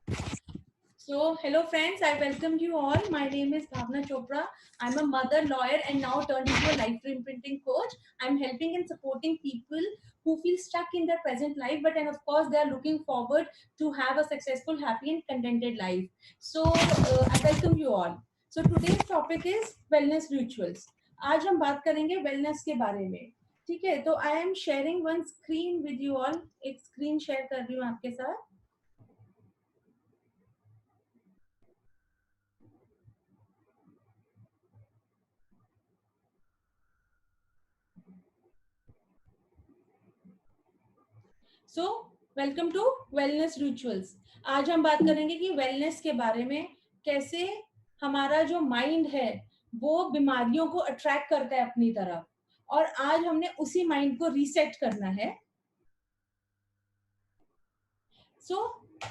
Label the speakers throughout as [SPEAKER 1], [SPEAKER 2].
[SPEAKER 1] So, hello friends, I welcome you all. My name is Bhavna Chopra. I'm a mother, lawyer, and now turned into a life imprinting coach. I'm helping and supporting people who feel stuck in their present life, but and of course, they are looking forward to have a successful, happy, and contented life. So, I welcome you all. So, today's topic is wellness rituals. आज हम बात करेंगे wellness के बारे में. ठीक है, तो I am sharing one screen with you all. एक screen share कर रही हूँ आपके साथ. So welcome to wellness rituals. आज हम बात करेंगे कि वेलनेस के बारे में, कैसे हमारा जो माइंड है वो बीमारियों को अट्रैक्ट करता है अपनी तरफ, और आज हमने उसी माइंड को रीसेट करना है. सो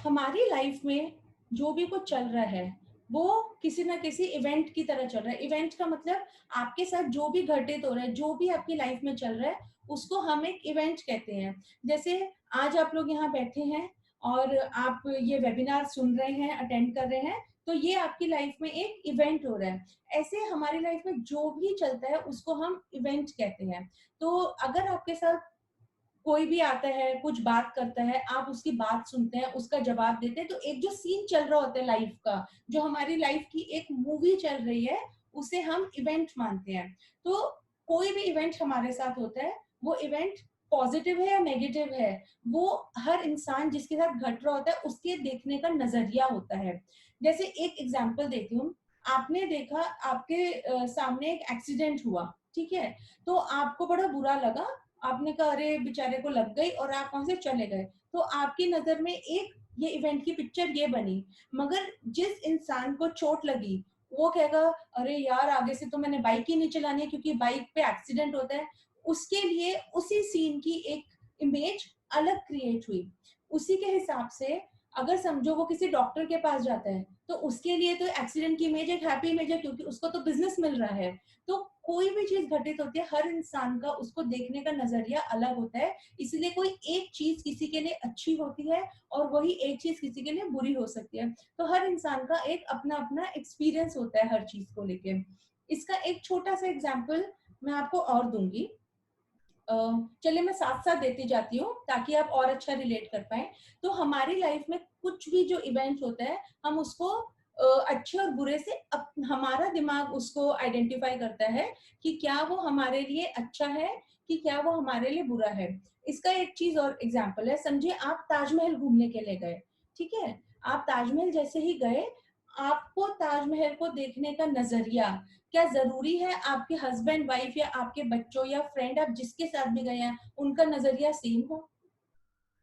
[SPEAKER 1] हमारी लाइफ में जो भी कुछ चल रहा है वो किसी ना किसी इवेंट की तरह चल रहा है. इवेंट का मतलब आपके साथ जो भी घटित हो रहा है, जो भी आपकी लाइफ में चल रहा है, उसको हम एक इवेंट कहते हैं. जैसे आज आप लोग यहाँ बैठे हैं और आप ये वेबिनार सुन रहे हैं, अटेंड कर रहे हैं, तो ये आपकी लाइफ में एक इवेंट हो रहा है. ऐसे हमारी लाइफ में जो भी चलता है उसको हम इवेंट कहते हैं. तो अगर आपके साथ कोई भी आता है, कुछ बात करता है, आप उसकी बात सुनते हैं, उसका जवाब देते हैं, तो एक जो सीन चल रहा होता है लाइफ का, जो हमारी लाइफ की एक मूवी चल रही है, उसे हम इवेंट मानते हैं. तो कोई भी इवेंट हमारे साथ होता है, वो इवेंट पॉजिटिव है या नेगेटिव है, वो हर इंसान जिसके साथ घट रहा होता है उसके देखने का नजरिया होता है. जैसे एक एग्जाम्पल देती हूँ. आपने देखा, आपके सामने एक एक्सीडेंट हुआ, ठीक है, तो आपको बड़ा बुरा लगा. आपने कहा अरे बेचारे को लग गई, और आप वहां से चले गए. तो आपकी नजर में एक ये इवेंट की पिक्चर ये बनी. मगर जिस इंसान को चोट लगी वो कहेगा अरे यार आगे से तो मैंने बाइक ही नहीं चलानी है क्योंकि बाइक पे एक्सीडेंट होता है. उसके लिए उसी सीन की एक इमेज अलग क्रिएट हुई. उसी के हिसाब से अगर समझो वो किसी डॉक्टर के पास जाता है, तो उसके लिए तो एक्सीडेंट की इमेज एक हैप्पी इमेज है क्योंकि उसको तो बिजनेस मिल रहा है. तो कोई भी चीज घटित होती है, हर इंसान का उसको देखने का नजरिया अलग होता है. इसलिए कोई एक चीज किसी के लिए अच्छी होती है और वही एक चीज किसी के लिए बुरी हो सकती है. तो हर इंसान का एक अपना अपना एक्सपीरियंस होता है हर चीज को लेके. इसका एक छोटा सा एग्जाम्पल मैं आपको और दूंगी. चलिए मैं साथ साथ देती जाती हूँ ताकि आप और अच्छा रिलेट कर पाए. तो हमारी लाइफ में कुछ भी जो इवेंट होता है, हम उसको अच्छे और बुरे से हमारा दिमाग उसको आइडेंटिफाई करता है कि क्या वो हमारे लिए अच्छा है, कि क्या वो हमारे लिए बुरा है. इसका एक चीज और एग्जाम्पल है. समझिए आप ताजमहल घूमने के लिए गए, ठीक है. आप ताजमहल जैसे ही गए, आपको ताजमहल को देखने का नजरिया, क्या जरूरी है आपके हस्बैंड वाइफ या आपके बच्चों या फ्रेंड, आप जिसके साथ भी गए हैं, उनका नजरिया सेम हो?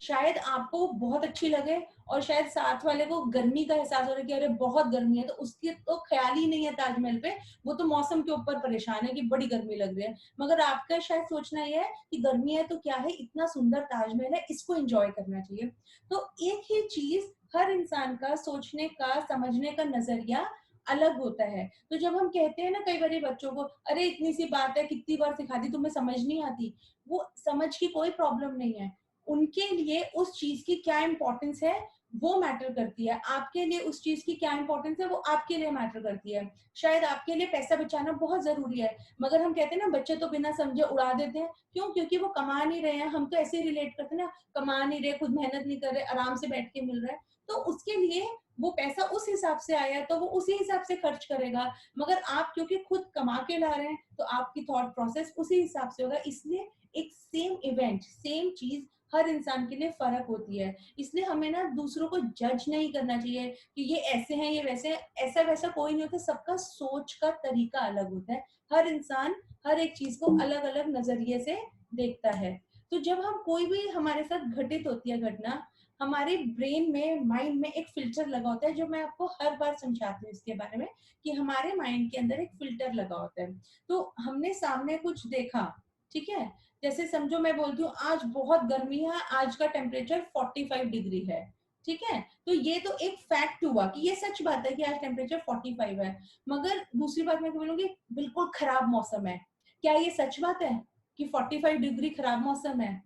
[SPEAKER 1] शायद आपको बहुत अच्छी लगे और शायद साथ वाले को गर्मी का एहसास हो रहा है कि अरे बहुत गर्मी है, तो उसकी तो ख्याल ही नहीं है ताजमहल पे. वो तो मौसम के ऊपर परेशान है कि बड़ी गर्मी लग रही है. मगर आपका शायद सोचना ये है कि गर्मी है तो क्या है, इतना सुंदर ताजमहल है, इसको एंजॉय करना चाहिए. तो एक ही चीज, हर इंसान का सोचने का, समझने का नजरिया अलग होता है. तो जब हम कहते हैं ना कई बार बच्चों को अरे इतनी सी बात है, कितनी बार सिखा दी, तुम्हें समझ नहीं आती, वो समझ की कोई प्रॉब्लम नहीं है. उनके लिए उस चीज की क्या इंपॉर्टेंस है वो मैटर करती है. आपके लिए उस चीज की क्या इंपॉर्टेंस है वो आपके लिए मैटर करती है. शायद आपके लिए पैसा बचाना बहुत जरूरी है, मगर हम कहते हैं ना बच्चे तो बिना समझे उड़ा देते हैं. क्यों? क्योंकि वो कमा नहीं रहे हैं. हम तो ऐसे रिलेट करते हैं ना, कमा नहीं रहे, खुद मेहनत नहीं कर रहे, आराम से बैठ के मिल रहा है, तो उसके लिए वो पैसा उस हिसाब से आया है तो वो उसी हिसाब से खर्च करेगा. मगर आप क्योंकि खुद कमा के ला रहे हैं तो आपकी थॉट प्रोसेस उसी हिसाब से होगा. इसलिए एक सेम इवेंट, सेम चीज हर इंसान के लिए फर्क होती है. इसलिए हमें ना दूसरों को जज नहीं करना चाहिए कि ये ऐसे हैं, ये वैसे हैं. ऐसा वैसा कोई नहीं होता. सबका सोच का तरीका अलग होता है. हर इंसान हर एक चीज को अलग अलग नजरिए से देखता है. तो जब हम कोई भी हमारे साथ घटित होती है घटना, हमारे ब्रेन में, माइंड में एक फिल्टर लगा होता है, जो मैं आपको हर बार समझाती हूँ इसके बारे में, कि हमारे माइंड के अंदर एक फिल्टर लगा होता है. तो हमने सामने कुछ देखा, ठीक है, जैसे समझो मैं बोलती हूँ आज बहुत गर्मी है, आज का टेम्परेचर 45 डिग्री है, ठीक है. तो ये तो एक फैक्ट हुआ कि ये सच बात है कि आज टेम्परेचर 45 है. मगर दूसरी बात मैं बोलूंगी बिल्कुल खराब मौसम है. क्या ये सच बात है कि 45 डिग्री खराब मौसम है?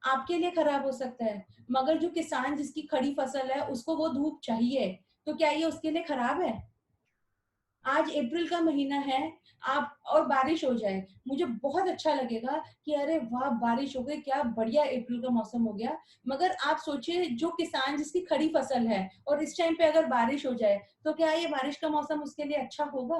[SPEAKER 1] आपके लिए खराब हो सकता है, मगर जो किसान जिसकी खड़ी फसल है उसको वो धूप चाहिए, तो क्या ये उसके लिए खराब है? आज अप्रैल का महीना है, आप और बारिश हो जाए, मुझे बहुत अच्छा लगेगा कि अरे वाह बारिश हो गई, क्या बढ़िया अप्रैल का मौसम हो गया। मगर आप सोचिए जो किसान जिसकी खड़ी फसल है और इस टाइम पे अगर बारिश हो जाए, तो क्या ये बारिश का मौसम उसके लिए अच्छा होगा?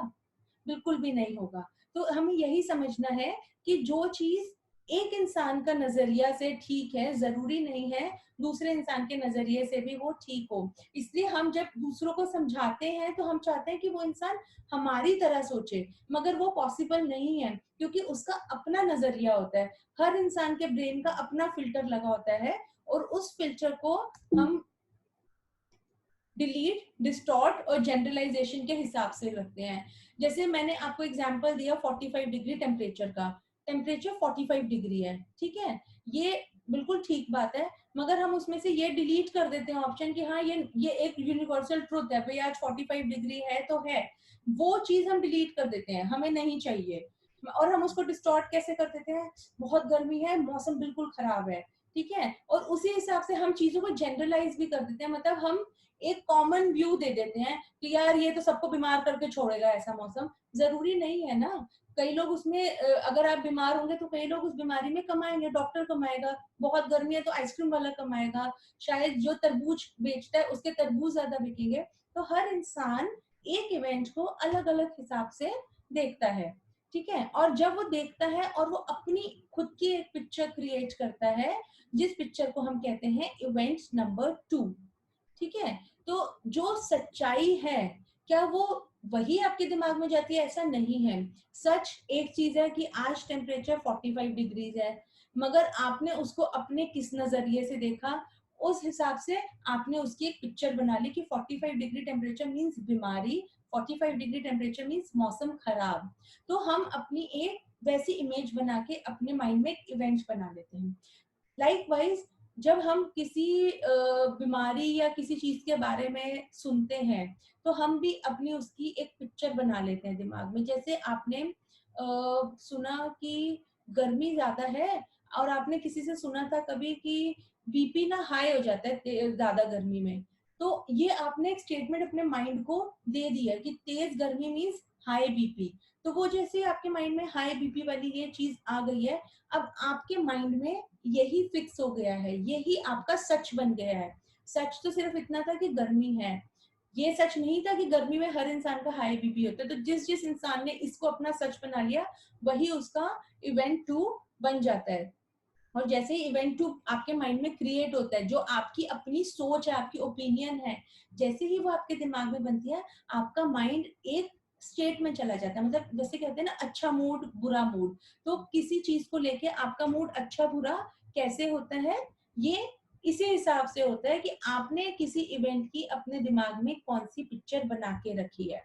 [SPEAKER 1] बिल्कुल भी नहीं होगा। तो हमें यही समझना है कि जो चीज एक इंसान का नजरिया से ठीक है, जरूरी नहीं है दूसरे इंसान के नजरिए से भी वो ठीक हो। इसलिए हम जब दूसरों को समझाते हैं तो हम चाहते हैं कि वो इंसान हमारी तरह सोचे, मगर वो पॉसिबल नहीं है क्योंकि उसका अपना नजरिया होता है। हर इंसान के ब्रेन का अपना फिल्टर लगा होता है और उस फिल्टर को हम डिलीट, डिस्टॉर्ट और जनरलाइजेशन के हिसाब से रखते हैं। जैसे मैंने आपको एग्जांपल दिया 45 डिग्री टेम्परेचर का, टेम्परेचर 45 डिग्री है, ठीक है, ये बिल्कुल ठीक बात है, मगर हम उसमें से ये डिलीट कर देते हैं ऑप्शन कि हाँ ये एक यूनिवर्सल ट्रुथ है भाई, आज 45 डिग्री है तो है, वो चीज हम डिलीट कर देते हैं, हमें नहीं चाहिए। और हम उसको डिस्टॉर्ट कैसे कर देते हैं, बहुत गर्मी है, मौसम बिल्कुल खराब है, ठीक है, और उसी हिसाब से हम चीजों को जनरलाइज भी कर देते हैं, मतलब हम एक कॉमन व्यू दे देते हैं कि यार ये तो सबको बीमार करके छोड़ेगा ऐसा मौसम। जरूरी नहीं है ना, कई लोग उसमें अगर आप बीमार होंगे तो कई लोग उस बीमारी में कमाएंगे, डॉक्टर कमाएगा, बहुत गर्मी है तो आइसक्रीम वाला कमाएगा, शायद जो तरबूज बेचता है उसके तरबूज ज्यादा बिकेंगे। तो हर इंसान एक इवेंट को अलग अलग हिसाब से देखता है, ठीक है, और जब वो देखता है और वो अपनी खुद की एक पिक्चर क्रिएट करता है, जिस पिक्चर को हम कहते हैं इवेंट नंबर 2, ठीक है। तो जो सच्चाई है, क्या वो वही आपके दिमाग में जाती है? ऐसा नहीं है। सच एक चीज है कि आज टेम्परेचर 45 डिग्रीज है, मगर आपने उसको अपने किस नजरिए से देखा, उस हिसाब से आपने उसकी एक पिक्चर बना ली कि 45 डिग्री टेम्परेचर मीन्स बीमारी, 45 डिग्री टेम्परेचर मीन्स मौसम खराब। तो हम अपनी एक वैसी इमेज बना के अपने माइंड में एक इवेंट बना लेते हैं। लाइकवाइज जब हम किसी बीमारी या किसी चीज के बारे में सुनते हैं तो हम भी अपनी उसकी एक पिक्चर बना लेते हैं दिमाग में। जैसे आपने सुना कि गर्मी ज्यादा है और आपने किसी से सुना था कभी कि बीपी ना हाई हो जाता है ज्यादा गर्मी में, तो ये आपने एक स्टेटमेंट अपने माइंड को दे दिया कि तेज गर्मी मीन्स हाई बीपी। तो वो जैसे आपके माइंड में हाई बीपी वाली ये चीज आ गई है, अब आपके माइंड में यही फिक्स हो गया है, यही आपका सच बन गया है। सच तो सिर्फ इतना था कि गर्मी है, ये सच नहीं था कि गर्मी में हर इंसान का हाई बीपी होता है। तो जिस जिस इंसान ने इसको अपना सच बना लिया, वही उसका इवेंट 2 बन जाता है। और जैसे ही इवेंट 2 आपके माइंड में क्रिएट होता है, जो आपकी अपनी सोच है, आपकी ओपिनियन है, जैसे ही वो आपके दिमाग में बनती है, आपका माइंड एक स्टेट में चला जाता है। मतलब जैसे कहते हैं ना, अच्छा मूड बुरा मूड, तो किसी चीज को लेके आपका मूड अच्छा बुरा कैसे होता है, ये इसी हिसाब से होता है कि आपने किसी इवेंट की अपने दिमाग में कौन सी पिक्चर बना के रखी है।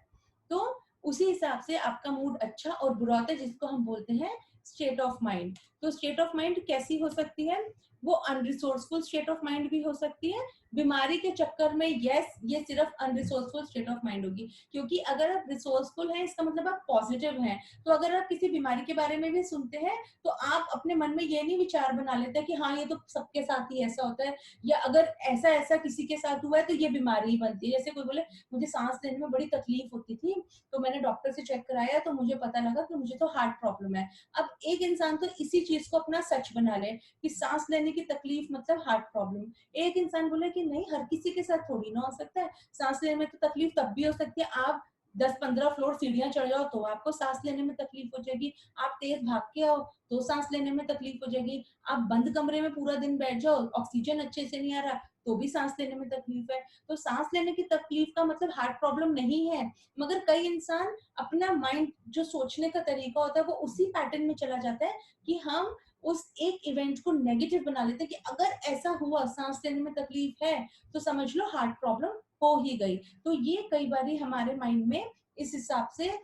[SPEAKER 1] तो उसी हिसाब से आपका मूड अच्छा और बुरा होता है, जिसको हम बोलते हैं स्टेट ऑफ माइंड। तो स्टेट ऑफ माइंड कैसी हो सकती है? वो अनरिसोर्सफुल स्टेट ऑफ माइंड भी हो सकती है। बीमारी के चक्कर में यस, ये सिर्फ अनरिसोर्सफुल स्टेट ऑफ माइंड होगी, क्योंकि अगर आप रिसोर्सफुल हैं इसका मतलब आप पॉजिटिव हैं। तो अगर आप किसी बीमारी के बारे में भी सुनते हैं तो आप अपने मन में ये नहीं विचार बना लेते कि हाँ ये तो सबके साथ ही ऐसा होता है, या अगर ऐसा ऐसा किसी के साथ हुआ है तो ये बीमारी ही बनती है। जैसे कोई बोले मुझे सांस लेने में बड़ी तकलीफ होती थी, तो मैंने डॉक्टर से चेक कराया तो मुझे पता लगा कि मुझे तो हार्ट प्रॉब्लम है। अब एक इंसान तो इसी चीज को अपना सच बना ले कि सांस लेने की तकलीफ मतलब हार्ट प्रॉब्लम। एक इंसान बोले कि नहीं, हर किसी के साथ थोड़ी ना हो सकता है, सांस लेने में तो तकलीफ तब भी हो सकती है, आप 10-15 फ्लोर सीढ़ियां चढ़ जाओ तो आपको सांस लेने में तकलीफ हो जाएगी, आप तेज भाग के आओ तो सांस लेने में तकलीफ हो जाएगी, आप बंद कमरे में पूरा दिन बैठ जाओ, ऑक्सीजन अच्छे से नहीं आ रहा तो भी सांस लेने में तकलीफ है। तो सांस लेने की तकलीफ का मतलब हार्ट प्रॉब्लम नहीं है। मगर कई इंसान अपना माइंड जो सोचने का तरीका होता है वो उसी पैटर्न में चला जाता है कि हम उस एक इवेंट को नेगेटिव बना लेते हैं कि अगर ऐसा हुआ, सांस लेने में तकलीफ है, तो समझ लो हार्ट प्रॉब्लम हो ही गई। तो ये कई बार हमारे माइंड में इस हिसाब से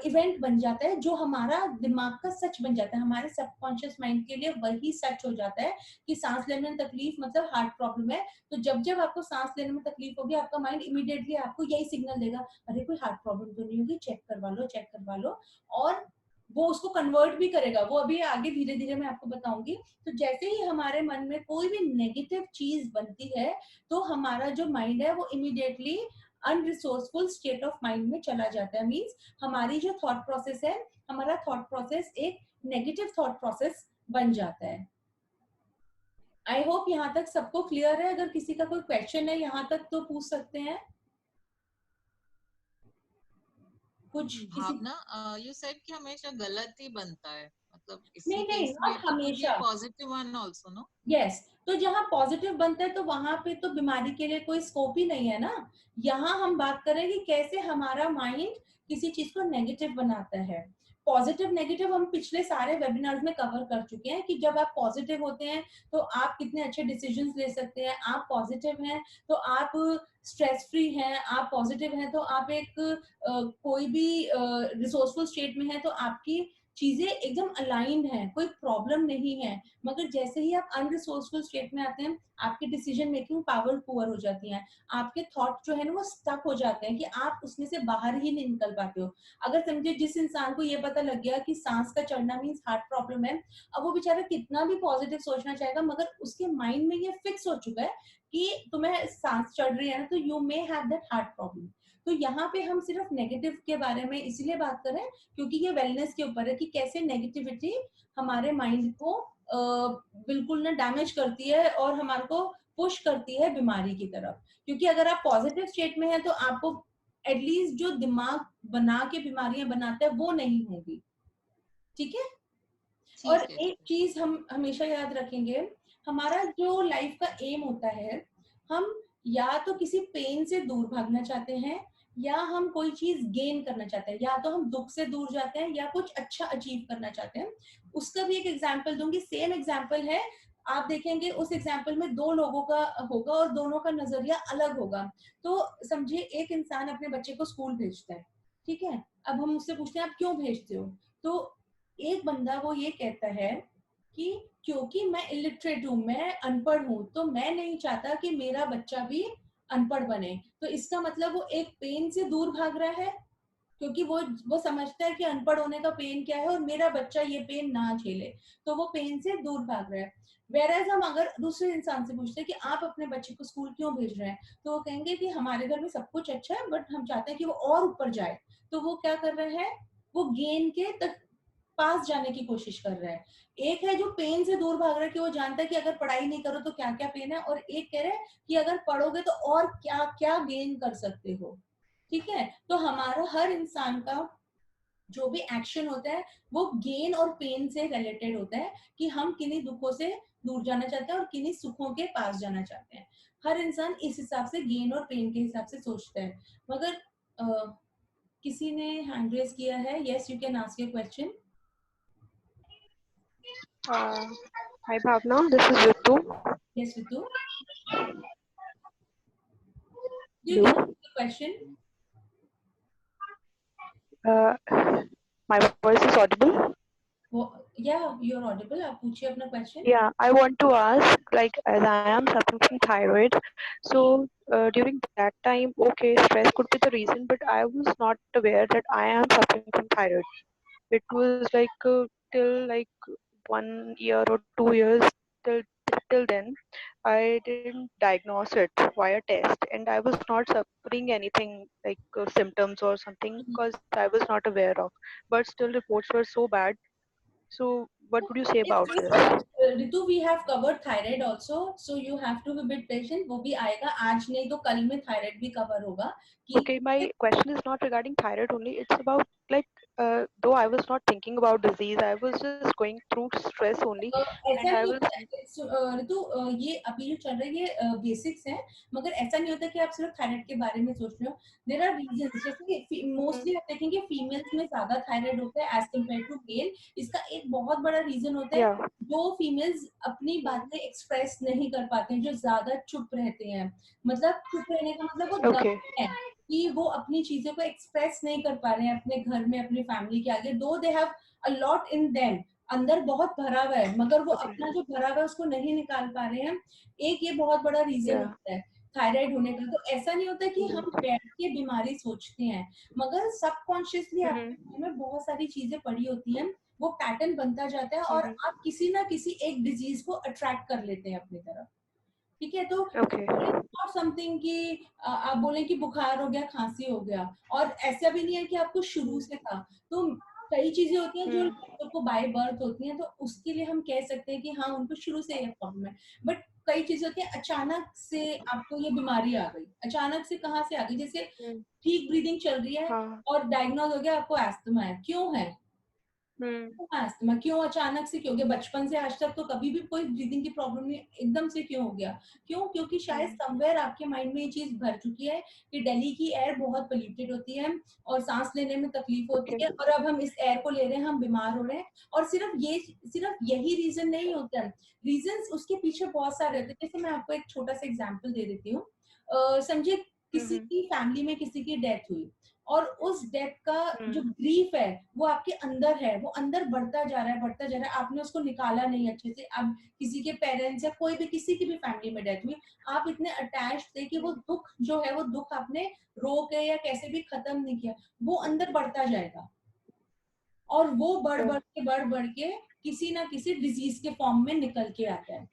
[SPEAKER 1] इवेंट बन जाता है, जो हमारा दिमाग का सच बन जाता है, हमारे सबकॉन्शियस माइंड के लिए वही सच हो जाता है कि सांस लेने में तकलीफ मतलब हार्ट प्रॉब्लम है। तो जब जब आपको सांस लेने में तकलीफ होगी, आपका माइंड इमीडिएटली आपको यही सिग्नल देगा, अरे कोई हार्ट प्रॉब्लम तो नहीं होगी, चेक करवा लो, चेक करवा लो। और वो उसको कन्वर्ट भी करेगा, वो अभी आगे धीरे धीरे मैं आपको बताऊंगी। तो जैसे ही हमारे मन में कोई भी नेगेटिव चीज बनती है, तो हमारा जो माइंड है वो immediately unresourceful state of mind में चला जाता है। मीन्स हमारी जो थॉट प्रोसेस है, हमारा थॉट प्रोसेस एक नेगेटिव थॉट प्रोसेस बन जाता है। आई होप यहाँ तक सबको क्लियर है। अगर किसी का कोई क्वेश्चन है यहाँ तक तो पूछ सकते हैं कुछ किसी।
[SPEAKER 2] भावना, यू सेड कि हमेशा गलत ही बनता है, मतलब इसी
[SPEAKER 1] नहीं नहीं,
[SPEAKER 2] केस में
[SPEAKER 1] not
[SPEAKER 2] it could be a
[SPEAKER 1] हमेशा।
[SPEAKER 2] Positive one also, no?
[SPEAKER 1] Yes, तो जहाँ पॉजिटिव बनता है तो वहां पे तो बीमारी के लिए कोई स्कोप ही नहीं है ना। यहाँ हम बात करें कि कैसे हमारा माइंड किसी चीज को नेगेटिव बनाता है। पॉजिटिव नेगेटिव हम पिछले सारे वेबिनार्स में कवर कर चुके हैं कि जब आप पॉजिटिव होते हैं तो आप कितने अच्छे डिसीजंस ले सकते हैं। आप पॉजिटिव हैं तो आप स्ट्रेस फ्री हैं। आप पॉजिटिव हैं तो आप एक कोई भी रिसोर्सफुल स्टेट में है तो आपकी चीजें एकदम अलाइंड हैं, कोई प्रॉब्लम नहीं है। मगर जैसे ही आप अनरिसोर्सफुल स्टेट में आते हैं, आपकी डिसीजन मेकिंग पावर पुअर हो जाती है। आपके थॉट जो है ना वो स्टक हो जाते हैं कि आप उसमें से बाहर ही नहीं निकल पाते हो। अगर समझे जिस इंसान को ये पता लग गया कि सांस का चढ़ना मीन्स हार्ट प्रॉब्लम है, अब वो बेचारा कितना भी पॉजिटिव सोचना चाहेगा, मगर उसके माइंड में ये फिक्स हो चुका है कि तुम्हें सांस चढ़ रही है ना तो you may have that heart problem. तो यहाँ पे हम सिर्फ नेगेटिव के बारे में इसलिए बात करें क्योंकि ये वेलनेस के ऊपर है कि कैसे नेगेटिविटी हमारे माइंड को बिल्कुल ना डैमेज करती है और हमारे को पुश करती है बीमारी की तरफ। क्योंकि अगर आप पॉजिटिव स्टेट में है तो आपको एटलीस्ट जो दिमाग बना के बीमारियां बनाता है वो नहीं होगी। ठीक है। और
[SPEAKER 2] ठीक है,
[SPEAKER 1] एक चीज हम हमेशा याद रखेंगे, हमारा जो लाइफ का एम होता है, हम या तो किसी पेन से दूर भागना चाहते हैं या हम कोई चीज गेन करना चाहते हैं, या तो हम दुख से दूर जाते हैं या कुछ अच्छा अचीव करना चाहते हैं। उसका भी एक एग्जाम्पल दूंगी, सेम एग्जाम्पल है। आप देखेंगे उस एग्जाम्पल में दो लोगों का होगा और दोनों का नजरिया अलग होगा। तो समझिए एक इंसान अपने बच्चे को स्कूल भेजता है, ठीक है। अब हम उससे पूछते हैं आप क्यों भेजते हो, तो एक बंदा वो ये कहता है कि क्योंकि मैं इलिटरेट हूं, मैं अनपढ़ हूं, तो मैं नहीं चाहता कि मेरा बच्चा भी अनपढ़ बने। तो इसका मतलब वो एक पेन से दूर भाग रहा है क्योंकि वो समझता है कि अनपढ़ होने का पेन क्या है और मेरा बच्चा ये पेन ना झेले, तो वो पेन से दूर भाग रहा है। वेरएज हम अगर दूसरे इंसान से पूछते हैं कि आप अपने बच्चे को स्कूल क्यों भेज रहे हैं, तो वो कहेंगे कि हमारे घर में सब कुछ अच्छा है बट हम चाहते हैं कि वो और ऊपर जाए। तो वो क्या कर रहे हैं, वो गेन के तक पास जाने की कोशिश कर रहा है। एक है जो पेन से दूर भाग रहा है कि वो जानता है कि अगर पढ़ाई नहीं करो तो क्या क्या पेन है, और एक कह रहा है कि अगर पढ़ोगे तो और क्या क्या गेन कर सकते हो। ठीक है। तो हमारा हर इंसान का जो भी एक्शन होता है वो गेन और पेन से रिलेटेड होता है कि हम किन्हीं दुखों से दूर जाना चाहते हैं और किन्हीं सुखों के पास जाना चाहते हैं। हर इंसान इस हिसाब से गेन और पेन के हिसाब से सोचता है। मगर किसी ने हैंड रेज किया है, yes you can ask your question.
[SPEAKER 3] Uh, Hi Bhavna, this is Ritu.
[SPEAKER 1] Yes Ritu, you can
[SPEAKER 3] Hello.
[SPEAKER 1] Ask your question.
[SPEAKER 3] Uh, my voice is audible.
[SPEAKER 1] या यू आर ऑडिबल, आप पूछिए अपना question.
[SPEAKER 3] Yeah, I want to ask, like, as I am suffering from thyroid, so during that time, okay, stress could be the reason, but I was not aware that I am suffering from thyroid. It was like till like 1 year or 2 years till till then, I didn't diagnose it via test, and I was not suffering anything like symptoms or something because I was not aware of. But still, reports were so bad. So, what would you say about
[SPEAKER 1] it's
[SPEAKER 3] this?
[SPEAKER 1] Okay Ritu, we have covered thyroid also, so you have to be bit patient. वो भी आएगा, आज नहीं तो कल में thyroid भी cover होगा कि
[SPEAKER 3] Okay, my question is not regarding thyroid only. It's about like, though I was not thinking about disease, I was just going through stress only,
[SPEAKER 1] ऐसा
[SPEAKER 3] and I
[SPEAKER 1] नहीं
[SPEAKER 3] was.
[SPEAKER 1] होता है। ऋतु, ये अभी जो चल रहा है ये बेसिक्स है, मगर ऐसा नहीं होता कि आप सिर्फ थायराइड के बारे में सोच रहे हो। देयर आर रीजंस, जैसे कि मोस्टली आप देखेंगे फीमेल्स में ज्यादा थायराइड होता है एज कम्पेयर टू मेल। इसका एक बहुत बड़ा रीजन होता है,
[SPEAKER 3] Yeah.
[SPEAKER 1] जो फीमेल्स अपनी बातें एक्सप्रेस नहीं कर पाते हैं, जो ज्यादा चुप रहते हैं। मतलब चुप रहने का मतलब वो
[SPEAKER 3] Okay.
[SPEAKER 1] दबे हैं कि वो अपनी चीजों को एक्सप्रेस नहीं कर पा रहे हैं अपने घर में, अपनी फैमिली के आगे। दो they have a lot in them, अंदर बहुत भरा हुआ है मगर वो
[SPEAKER 3] Okay.
[SPEAKER 1] अपना जो भरा हुआ है उसको नहीं निकाल पा रहे हैं। एक ये बहुत बड़ा रीजन
[SPEAKER 3] Yeah.
[SPEAKER 1] होता है। थायराइड होने का। तो ऐसा नहीं होता कि हम बैठ के बीमारी सोचते हैं, मगर सबकॉन्शियसली आपके मन में बहुत सारी चीजें पड़ी होती हैं, वो पैटर्न बनता जाता है और आप किसी ना किसी एक डिजीज को अट्रैक्ट कर लेते हैं अपनी तरफ। ठीक है, तो
[SPEAKER 3] Okay.
[SPEAKER 1] नॉट समथिंग कि आप बोले कि बुखार हो गया, खांसी हो गया, और ऐसा भी नहीं है कि आपको शुरू से था। तो कई चीजें होती हैं जो लोगों को बाय बर्थ होती हैं, तो उसके लिए हम कह सकते हैं कि हाँ उनको शुरू से ये प्रॉब्लम है। बट कई चीजें होती हैं अचानक से आपको ये बीमारी आ गई, अचानक से कहाँ से आ गई, जैसे ठीक ब्रीदिंग चल रही है
[SPEAKER 3] हाँ.
[SPEAKER 1] और डायग्नोज हो गया आपको अस्थमा है, क्यों है अस्थमा, क्यों अचानक से, क्यों हो गया? बचपन से आज तक तो कभी भी कोई ब्रीदिंग की प्रॉब्लम नहीं, एकदम से क्यों हो गया? क्यों? क्योंकि शायद समवेयर आपके माइंड में ये चीज भर चुकी है कि दिल्ली की एयर बहुत पोल्यूटेड होती है और सांस लेने में तकलीफ होती है, और अब हम इस एयर को ले रहे हैं, हम बीमार हो रहे हैं। और सिर्फ यही रीजन नहीं होता है, रीजन उसके पीछे बहुत सारे होते हैं। जैसे मैं आपको एक छोटा सा एग्जाम्पल दे देती हूँ। समझिए किसी की फैमिली में किसी की डेथ हुई, और उस डेथ का जो ग्रीफ है वो आपके अंदर है, वो अंदर बढ़ता जा रहा है, बढ़ता जा रहा है, आपने उसको निकाला नहीं अच्छे से। अब किसी के पेरेंट्स या कोई भी किसी की भी फैमिली में डेथ हुई, आप इतने अटैच थे कि वो दुख जो है, वो दुख आपने रो के या कैसे भी खत्म नहीं किया, वो अंदर बढ़ता जाएगा, और वो बढ़ बढ़ के किसी ना किसी डिजीज के फॉर्म में निकल के आता है।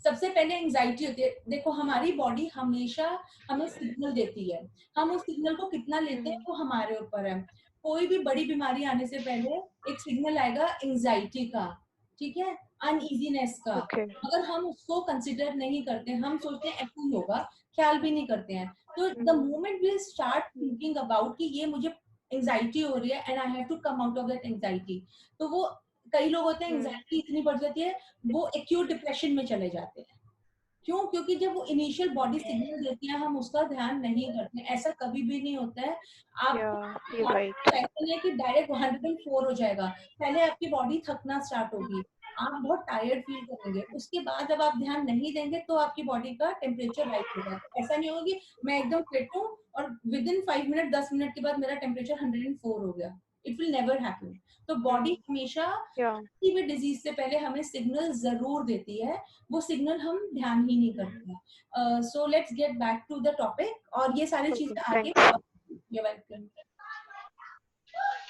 [SPEAKER 1] सबसे पहले एंजाइटी होती है। देखो हमारी बॉडी हमेशा हमें सिग्नल देती है, हम उस सिग्नल को कितना लेते हैं वो हमारे ऊपर है। कोई भी बड़ी बीमारी आने से पहले एक सिग्नल आएगा एंजाइटी का, ठीक है, अनईजीनेस का, अगर हम उसको कंसिडर नहीं करते, हम सोचते हैं ऐसा ही होगा, ख्याल भी नहीं करते हैं। तो the moment we start thinking about कि ये मुझे एंजाइटी हो रही है and I have to come out of that anxiety, तो वो कई लोग होते हैं एंजाइटी इतनी बढ़ जाती है वो एक्यूट डिप्रेशन में चले जाते हैं। क्यों? क्योंकि जब वो इनिशियल बॉडी सिग्नल देती है हम उसका ध्यान नहीं करते, ऐसा कभी भी नहीं होता है। आपको ऐसा नहीं है कि डायरेक्ट 104 हो जाएगा, पहले आपकी बॉडी थकना स्टार्ट होगी, आप बहुत टायर्ड फील करेंगे, उसके बाद जब आप ध्यान नहीं देंगे तो आपकी बॉडी का टेम्परेचर राइज होगा। ऐसा नहीं होगा कि मैं एकदम फिट हूँ और विद इन 5 मिनट 10 मिनट के बाद मेरा टेम्परेचर 104 हो गया, इट विल नेवर हैपन। तो बॉडी हमेशा किसी भी डिजीज से पहले हमें सिग्नल जरूर देती है, वो सिग्नल हम ध्यान ही नहीं करते हैं। So let's get back to the topic, और ये सारी चीजें आगे you're welcome।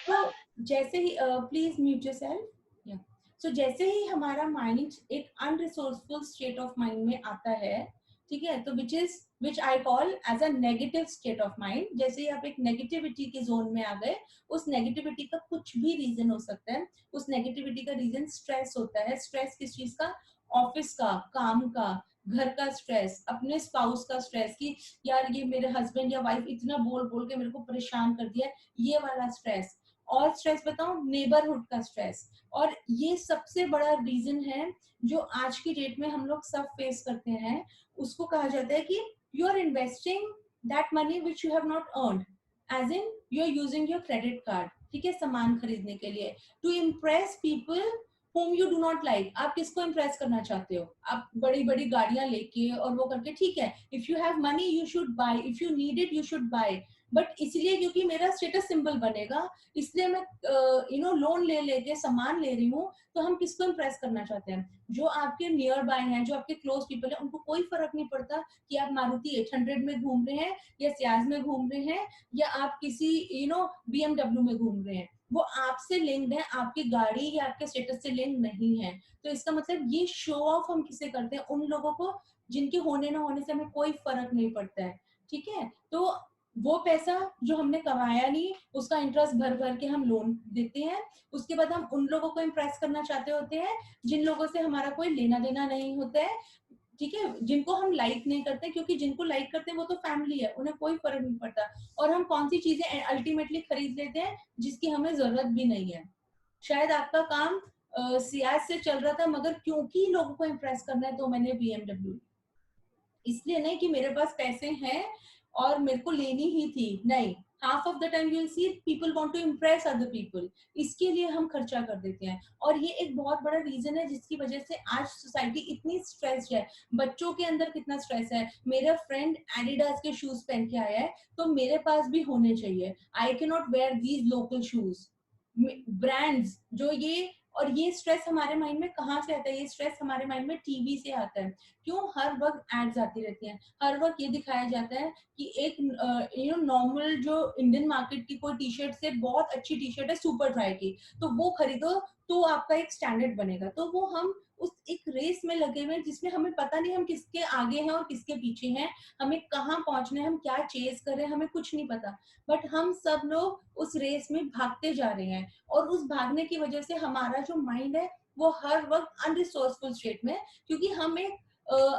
[SPEAKER 1] तो जैसे ही प्लीज म्यूट योरसेल्फ। सो जैसे ही हमारा माइंड एक अनरिसोर्सफुल स्टेट ऑफ माइंड में आता है, ठीक है, तो which I call as a negative state of mind, जैसे ही आप एक नेगेटिविटी के जोन में आ गए, उस नेगेटिविटी का कुछ भी रीजन हो सकता है। उस नेगेटिविटी का रीजन स्ट्रेस होता है। स्ट्रेस किस चीज का? ऑफिस का, काम का, घर का स्ट्रेस, अपने स्पाउस का स्ट्रेस कि यार ये मेरे हस्बैंड या वाइफ इतना बोल बोल के मेरे को परेशान कर दिया, ये वाला स्ट्रेस। और स्ट्रेस बताओ, नेबरहुड का स्ट्रेस। और ये सबसे बड़ा रीजन है जो आज की डेट में हम लोग सब फेस करते हैं। उसको कहा जाता है कि you are investing that money which you have not earned, as in you are using your credit card, ठीक है, सामान खरीदने के लिए, to impress people whom you do not like। आप किसको इम्प्रेस करना चाहते हो? आप बड़ी बड़ी गाड़ियां लेके और वो करके, ठीक है, if you have money you should buy, if you need it you should buy, but इसलिए क्योंकि मेरा स्टेटस सिंबल बनेगा, इसलिए मैं लोन ले लेके सामान ले रही हूँ। तो हम किसको इम्प्रेस करना चाहते हैं? जो आपके नियर बाय हैं, जो आपके क्लोज पीपल हैं, उनको कोई फर्क नहीं पड़ता कि आप मारुति 800 में घूम रहे हैं या सियाज में घूम रहे हैं या आप किसी BMW में घूम रहे हैं। वो आपसे लिंक्ड है, आपकी गाड़ी या आपके स्टेटस से लिंक नहीं है। तो इसका मतलब ये शो ऑफ हम किसे करते हैं? उन लोगों को जिनके होने ना होने से हमें कोई फर्क नहीं पड़ता है, ठीक है। तो वो पैसा जो हमने कमाया नहीं, उसका इंटरेस्ट भर भर के हम लोन देते हैं। उसके बाद हम उन लोगों को इम्प्रेस करना चाहते होते हैं जिन लोगों से हमारा कोई लेना देना नहीं होता है, ठीक है, जिनको हम लाइक नहीं करते, क्योंकि जिनको लाइक करते हैं वो तो फैमिली है, उन्हें कोई फर्क नहीं पड़ता। और हम कौन सी चीजें अल्टीमेटली खरीद लेते हैं जिसकी हमें जरूरत भी नहीं है। शायद आपका काम सियाज से चल रहा था, मगर क्योंकि लोगों को इम्प्रेस करना है तो मैंने BMW, इसलिए नहीं कि मेरे पास पैसे हैं और मेरे को लेनी ही थी, नहीं। Half of the time you will see people want to impress other people, इसके लिए हम खर्चा कर देते हैं। और ये एक बहुत बड़ा रीजन है जिसकी वजह से आज सोसाइटी इतनी स्ट्रेस्ड है। बच्चों के अंदर कितना स्ट्रेस है, मेरा फ्रेंड एडिडास के शूज पहन के आया है तो मेरे पास भी होने चाहिए, I can not wear these local shoes. Brands जो ये और ये स्ट्रेस हमारे माइंड में कहाँ से आता है? ये स्ट्रेस हमारे माइंड में टीवी से आता है। क्यों? हर वक्त एड्स आती रहती हैं, हर वक्त ये दिखाया जाता है कि एक नॉर्मल जो इंडियन मार्केट की कोई टी शर्ट से बहुत अच्छी टी शर्ट है सुपर ड्राई की, तो वो खरीदो तो आपका एक स्टैंडर्ड बनेगा। तो वो हम उस एक रेस में लगे हुए हैं जिसमें हमें पता नहीं हम किसके आगे हैं और किसके पीछे हैं, हमें कहाँ पहुंचना है, हम क्या चेज कर रहे हैं, हमें कुछ नहीं पता। बट हम सब लोग उस रेस में भागते जा रहे हैं, और उस भागने की वजह से हमारा जो माइंड है वो हर वक्त अनरिसोर्सफुल स्टेट में है, क्योंकि हम एक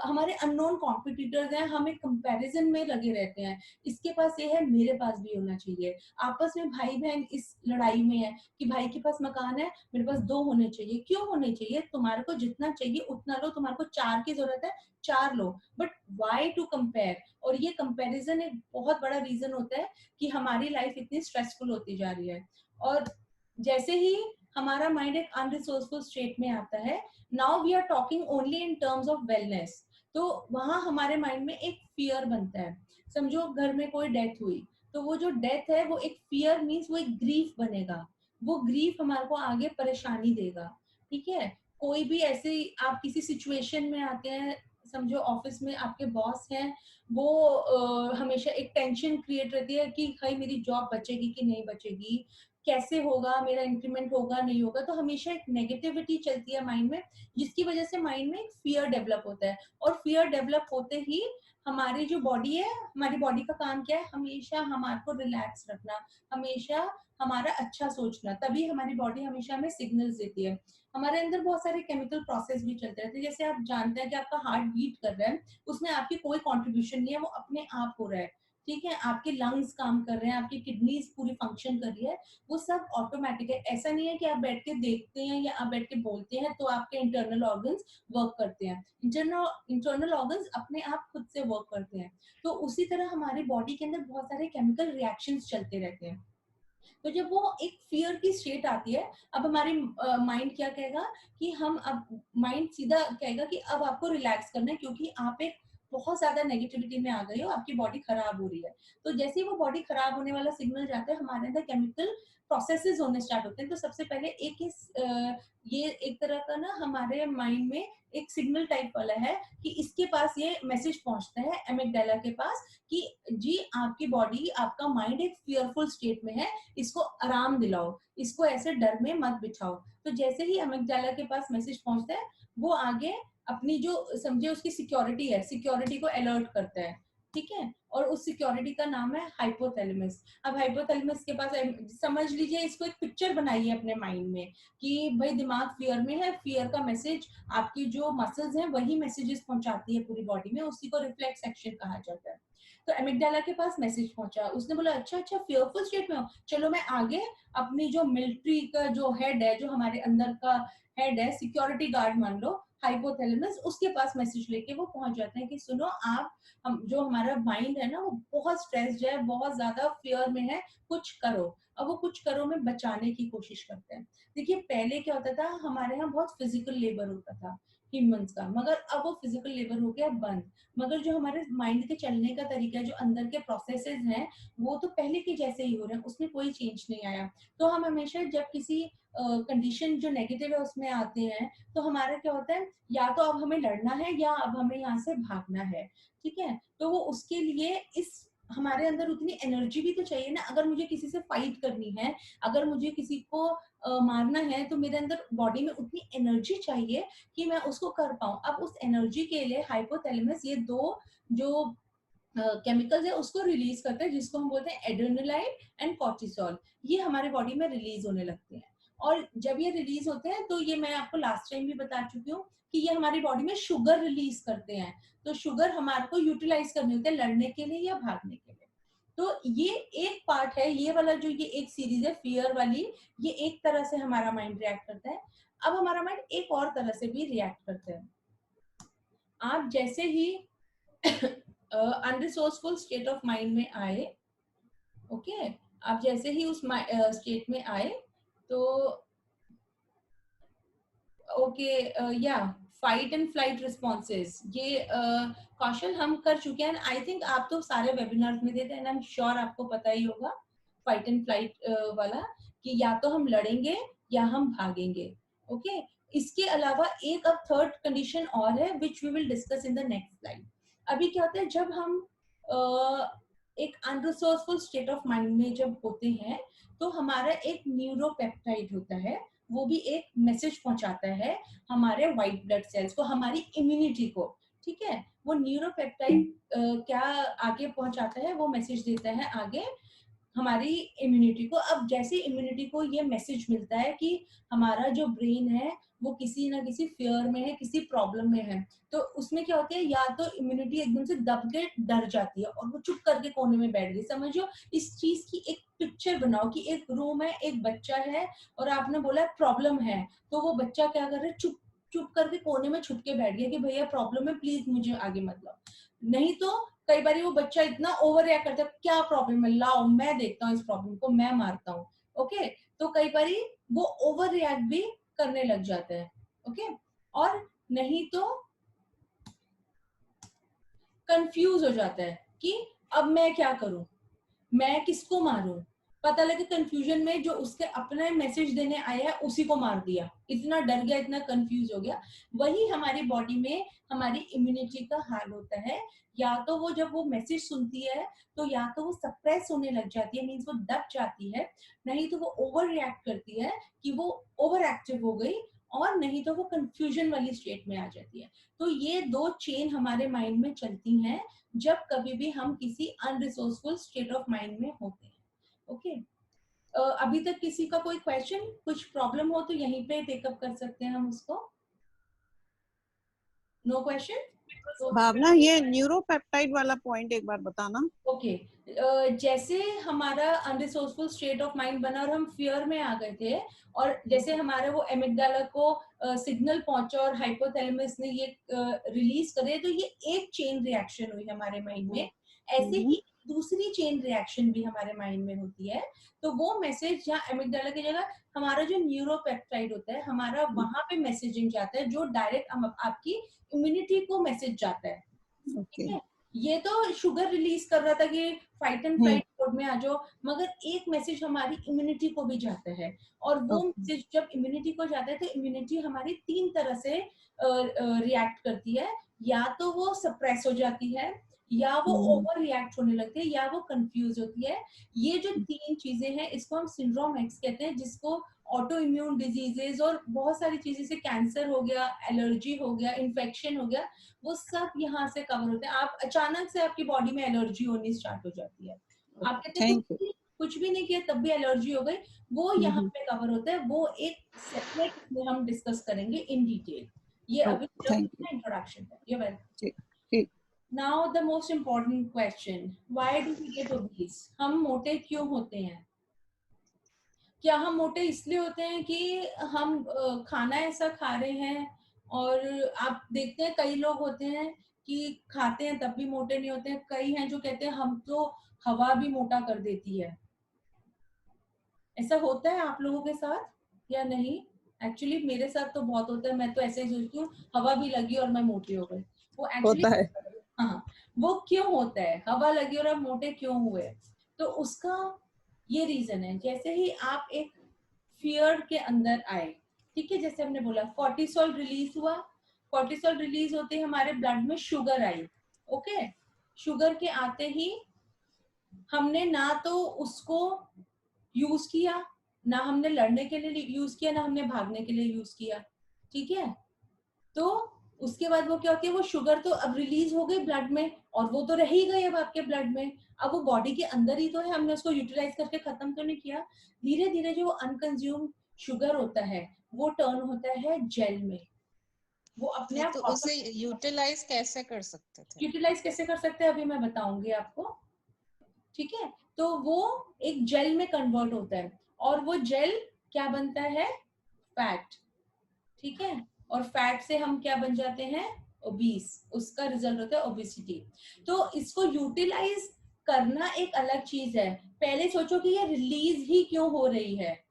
[SPEAKER 1] हमारे अननोन कॉम्पिटिटर्स हैं, हम एक कंपैरिजन में लगे रहते हैं। इसके पास ये है, मेरे पास भी होना चाहिए। आपस में भाई बहन इस लड़ाई में है कि भाई के पास मकान है, मेरे पास 2 होने चाहिए। क्यों होने चाहिए? तुम्हारे को जितना चाहिए उतना लो, तुम्हारे को 4 की जरूरत है 4 लो, बट वाई टू कंपेयर? और ये कंपैरिजन एक बहुत बड़ा रीजन होता है कि हमारी लाइफ इतनी स्ट्रेसफुल होती जा रही है। और जैसे ही हमारा माइंड एक अनरिसोर्सफुल स्टेट में आता है, now we are talking only in terms of wellness, तो वहां हमारे माइंड में एक फियर बनता है। समझो घर में कोई डेथ हुई, तो वो जो डेथ है वो एक फियर मीन्स वो एक ग्रीफ बनेगा, वो ग्रीफ हमारे को आगे परेशानी देगा। ठीक है? कोई भी ऐसे आप किसी सिचुएशन में आते हैं, समझो ऑफिस में आपके बॉस हैं, वो हमेशा एक टेंशन क्रिएट रहती है कि भाई मेरी जॉब बचेगी कि नहीं बचेगी, कैसे होगा, मेरा इंक्रीमेंट होगा नहीं होगा, तो हमेशा एक नेगेटिविटी चलती है माइंड में, जिसकी वजह से माइंड में एक फियर डेवलप होता है। और फियर डेवलप होते ही हमारी जो बॉडी है, हमारी बॉडी का काम क्या है? हमेशा हमारे को रिलैक्स रखना, हमेशा हमारा अच्छा सोचना, तभी हमारी बॉडी हमेशा हमें सिग्नल्स देती है। हमारे अंदर बहुत सारे केमिकल प्रोसेस भी चलते रहते हैं। जैसे आप जानते हैं कि आपका हार्ट बीट कर रहा है, उसमें आपकी कोई कॉन्ट्रीब्यूशन नहीं है, वो अपने आप हो रहा है। ठीक है? आपके लंग्स काम कर रहे हैं, आपकी किडनीज पूरी फंक्शन कर रही है, वो सब ऑटोमेटिक है। ऐसा नहीं है कि आप बैठ के देखते हैं या आप बैठ के बोलते हैं तो आपके इंटरनल ऑर्गन्स वर्क करते हैं। इंटरनल ऑर्गन्स अपने आप खुद से वर्क करते हैं। तो उसी तरह हमारी बॉडी के अंदर बहुत सारे केमिकल रिएक्शंस चलते रहते हैं। तो जब वो एक फियर की स्टेट आती है, अब हमारी माइंड क्या कहेगा कि हम अब माइंड सीधा कहेगा कि अब आपको रिलैक्स करना है, क्योंकि आप एक बहुत ज्यादा नेगेटिविटी में आ गई हो, आपकी बॉडी खराब हो रही है। तो जैसे ही वो बॉडी खराब होने वाला सिग्नल जाता है, हमारे अंदर केमिकल प्रोसेसेस होने स्टार्ट होते हैं। तो सबसे पहले ये एक तरह का ना हमारे माइंड में एक सिग्नल टाइप वाला है कि इसके पास ये मैसेज पहुंचता है एमिगडाला के पास कि जी आपकी बॉडी, आपका माइंड एक फियरफुल स्टेट में है, इसको आराम दिलाओ, इसको ऐसे डर में मत बिठाओ। तो जैसे ही अमिगडाला के पास मैसेज पहुंचता है, वो आगे अपनी जो समझे उसकी सिक्योरिटी है, सिक्योरिटी को अलर्ट करता है। ठीक है? और उस सिक्योरिटी का नाम है हाइपोथैलेमस। अब हाइपोथैलेमस के पास समझ लीजिए, इसको एक पिक्चर बनाइए अपने माइंड में कि भाई दिमाग फियर में है, फियर का मैसेज आपकी जो मसल्स हैं वही मैसेजेस पहुंचाती है पूरी बॉडी में, उसी को रिफ्लेक्स एक्शन कहा जाता है। तो एमिगडाला के पास मैसेज पहुंचा, उसने बोला अच्छा अच्छा फियरफुल स्टेट में हो, चलो मैं आगे अपनी जो मिलिट्री का जो हेड है, जो हमारे अंदर का हेड है, सिक्योरिटी गार्ड मान लो, हाइपोथैलेमस, उसके पास मैसेज लेके वो पहुंच जाते हैं कि सुनो आप, हम जो हमारा माइंड है ना वो बहुत स्ट्रेस्ड है, बहुत ज्यादा फियर में है, कुछ करो। अब वो कुछ करो में बचाने की कोशिश करते हैं। देखिए पहले क्या होता था, हमारे यहाँ बहुत फिजिकल लेबर होता था ह्यूमंस का, मगर अब वो फिजिकल लेबर हो गया बंद। मगर जो हमारे माइंड के चलने का तरीका है, जो अंदर के प्रोसेसेस हैं, वो तो पहले के जैसे ही हो रहे हैं, उसमें कोई चेंज नहीं आया। तो हम हमेशा जब किसी कंडीशन जो नेगेटिव है उसमें आते हैं, तो हमारा क्या होता है, या तो अब हमें लड़ना है या अब हमें यहाँ से भागना है। ठीक है? तो वो उसके लिए इस हमारे अंदर उतनी एनर्जी भी तो चाहिए ना। अगर मुझे किसी से फाइट करनी है, अगर मुझे किसी को मारना है, तो मेरे अंदर बॉडी में उतनी एनर्जी चाहिए कि मैं उसको कर पाऊं। अब उस एनर्जी के लिए हाइपोथैलेमस ये दो जो केमिकल्स है उसको रिलीज करता है, जिसको हम बोलते हैं एड्रेनालाइन एंड कॉर्टिसोल। ये हमारे बॉडी में रिलीज होने लगते हैं, और जब ये रिलीज होते हैं तो ये मैं आपको लास्ट टाइम भी बता चुकी हूँ कि ये हमारी बॉडी में शुगर रिलीज करते हैं। तो शुगर हमारे को यूटिलाइज करनी होती है लड़ने के लिए या भागने के लिए। तो ये एक पार्ट है, ये वाला जो ये एक सीरीज है फियर वाली, ये एक तरह से हमारा माइंड रिएक्ट करता है। अब हमारा माइंड एक और तरह से भी रिएक्ट करता है। आप जैसे ही अनरिसोर्सफुल स्टेट ऑफ माइंड में आए, ओके, आप जैसे ही उस स्टेट में आए, तो ओके, या फाइट एंड फ्लाइट रिस्पॉन्सेज, ये कौशल हम कर चुके हैं। आई थिंक आप तो सारे वेबिनार्स में देते हैं, आई एम श्योर आपको पता ही होगा फाइट एंड फ्लाइट वाला, कि या तो हम लड़ेंगे या हम भागेंगे। ओके इसके अलावा एक अब थर्ड कंडीशन और है which we will discuss in the next slide. अभी क्या होता है जब हम एक अनरिसोर्सफुल स्टेट ऑफ माइंड में जब होते हैं तो हमारा एक न्यूरोपेप्टाइड होता है, वो भी एक मैसेज पहुंचाता है हमारे व्हाइट ब्लड सेल्स को, हमारी इम्यूनिटी को। ठीक है, वो न्यूरोपेप्टाइड क्या आगे पहुंचाता है, वो मैसेज देता है आगे हमारी इम्यूनिटी को। अब जैसे इम्यूनिटी को ये मैसेज मिलता है कि हमारा जो ब्रेन है वो किसी ना किसी फियर में है, किसी प्रॉब्लम में है, तो उसमें क्या होता है या तो इम्यूनिटी एकदम से दब के डर जाती है और वो चुप करके कोने में बैठ गई। समझो इस चीज की एक पिक्चर बनाओ कि एक रूम है, एक बच्चा है और आपने बोला प्रॉब्लम है, तो वो बच्चा क्या कर रहा है, चुप चुप करके कोने में छुप के बैठ गया कि भैया प्रॉब्लम है, प्लीज मुझे आगे मत लाओ। नहीं तो कई बार वो बच्चा इतना ओवर रिएक्ट करता है, क्या प्रॉब्लम है, लाओ मैं देखता हूँ इस प्रॉब्लम को, मैं मारता हूँ। ओके तो कई बार वो ओवर रिएक्ट भी करने लग जाता है। ओके और नहीं तो कंफ्यूज हो जाता है कि अब मैं क्या करूं, मैं किसको मारूं। पता लगे कंफ्यूजन में जो उसके अपना मैसेज देने आया है उसी को मार दिया, इतना डर गया, इतना कंफ्यूज हो गया। वही हमारी बॉडी में हमारी इम्यूनिटी का हाल होता है, या तो वो जब वो मैसेज सुनती है तो या तो वो सप्रेस होने लग जाती है, मीन्स वो दब जाती है, नहीं तो वो ओवर रिएक्ट करती है कि वो ओवर एक्टिव हो गई, और नहीं तो वो कंफ्यूजन वाली स्टेट में आ जाती है। तो ये दो चेन हमारे माइंड में चलती हैं जब कभी भी हम किसी अनरिसोर्सफुल स्टेट ऑफ माइंड में होते हैं। ओके अभी तक किसी का कोई क्वेश्चन, कुछ प्रॉब्लम हो तो यहीं पे टेकअप कर सकते हैं हम उसको। No question?
[SPEAKER 4] भावना, ये न्यूरोपेप्टाइड वाला पॉइंट एक बार बताना।
[SPEAKER 1] ओके जैसे हमारा अनरिसोर्सफुल स्टेट ऑफ माइंड बना और हम फियर में आ गए थे, और जैसे हमारे वो एमिगडाला को सिग्नल पहुंचा और हाइपोथैलेमस ने ये रिलीज करे, तो ये एक चेन रिएक्शन हुई हमारे माइंड में। ऐसे ही दूसरी चेन रिएक्शन भी हमारे माइंड में होती है। तो वो मैसेज जहाँ एमिगडाला की जगह हमारा जो न्यूरोपेप्टाइड होता है, हमारा वहां पे मैसेजिंग जाता है जो डायरेक्ट आपकी इम्यूनिटी को मैसेज जाता है। ठीक है, ये तो शुगर रिलीज कर रहा था कि फाइट एंड फ्लाइट मोड में आ जाओ, मगर एक मैसेज हमारी इम्यूनिटी को भी जाता है, और वो मैसेज जब इम्यूनिटी को जाता है तो इम्यूनिटी हमारी तीन तरह से रिएक्ट करती है, या तो वो सप्रेस हो जाती है, या वो ओवर रिएक्ट होने लगती है, या वो कंफ्यूज होती है। ये जो तीन चीजें हैं इसको हम सिंड्रोम एक्स कहते हैं, जिसको ऑटो इम्यून डिजीजेस और बहुत सारी चीजें से, कैंसर हो गया, एलर्जी हो गया, इन्फेक्शन हो गया, वो सब यहाँ से कवर होते हैं। आप अचानक से आपकी बॉडी में एलर्जी होनी स्टार्ट हो जाती है, आप कहते हैं कुछ भी नहीं किया तब भी एलर्जी हो गई, वो यहाँ पे कवर होता है। वो एक सेपरेट में हम डिस्कस करेंगे इन डिटेल, ये अभी इंट्रोडक्शन है। ये welcome. Now the most important question, why do we get obese? हम मोटे क्यों होते हैं? क्या हम मोटे इसलिए होते हैं कि हम खाना ऐसा खा रहे हैं? और आप देखते हैं कई लोग होते हैं कि खाते हैं तब भी मोटे नहीं होते हैं, कई हैं जो कहते हैं हम तो हवा भी मोटा कर देती है। ऐसा होता है आप लोगों के साथ या नहीं? एक्चुअली मेरे साथ तो बहुत होता है, मैं तो ऐसे ही सोचती हूँ हवा भी लगी और मैं मोटी हो गई। वो एक्चुअली हाँ, वो क्यों होता है, हवा लगी और आप मोटे क्यों हुए? तो उसका ये रीजन है, जैसे ही आप एक फियर के अंदर आए, ठीक है, जैसे हमने बोला कॉर्टिसोल रिलीज हुआ, कॉर्टिसोल रिलीज होते ही हमारे ब्लड में शुगर आई। ओके, शुगर के आते ही हमने ना तो उसको यूज किया, ना हमने लड़ने के लिए यूज किया, ना हमने भागने के लिए यूज किया। ठीक है, तो उसके बाद वो क्या होती है, वो शुगर तो अब रिलीज हो गई ब्लड में, और वो तो रह ही गई अब आपके ब्लड में, अब वो बॉडी के अंदर ही तो है, हमने उसको यूटिलाइज करके खत्म तो नहीं किया। धीरे धीरे जो अनकंज्यूम शुगर होता है वो टर्न होता है जेल में, वो अपने आप।
[SPEAKER 2] तो उसे यूटिलाइज कैसे कर सकते थे?
[SPEAKER 1] यूटिलाइज कैसे कर सकते हैं अभी मैं बताऊंगी आपको। ठीक है, तो वो एक जेल में कन्वर्ट होता है, और वो जेल क्या बनता है, फैट। ठीक है, और फैट से हम क्या बन जाते हैं, ओबीस, उसका रिजल्ट होता है ओबेसिटी। तो इसको यूटिलाइज करना एक अलग चीज है, पहले सोचो कि ये रिलीज ही क्यों हो रही है,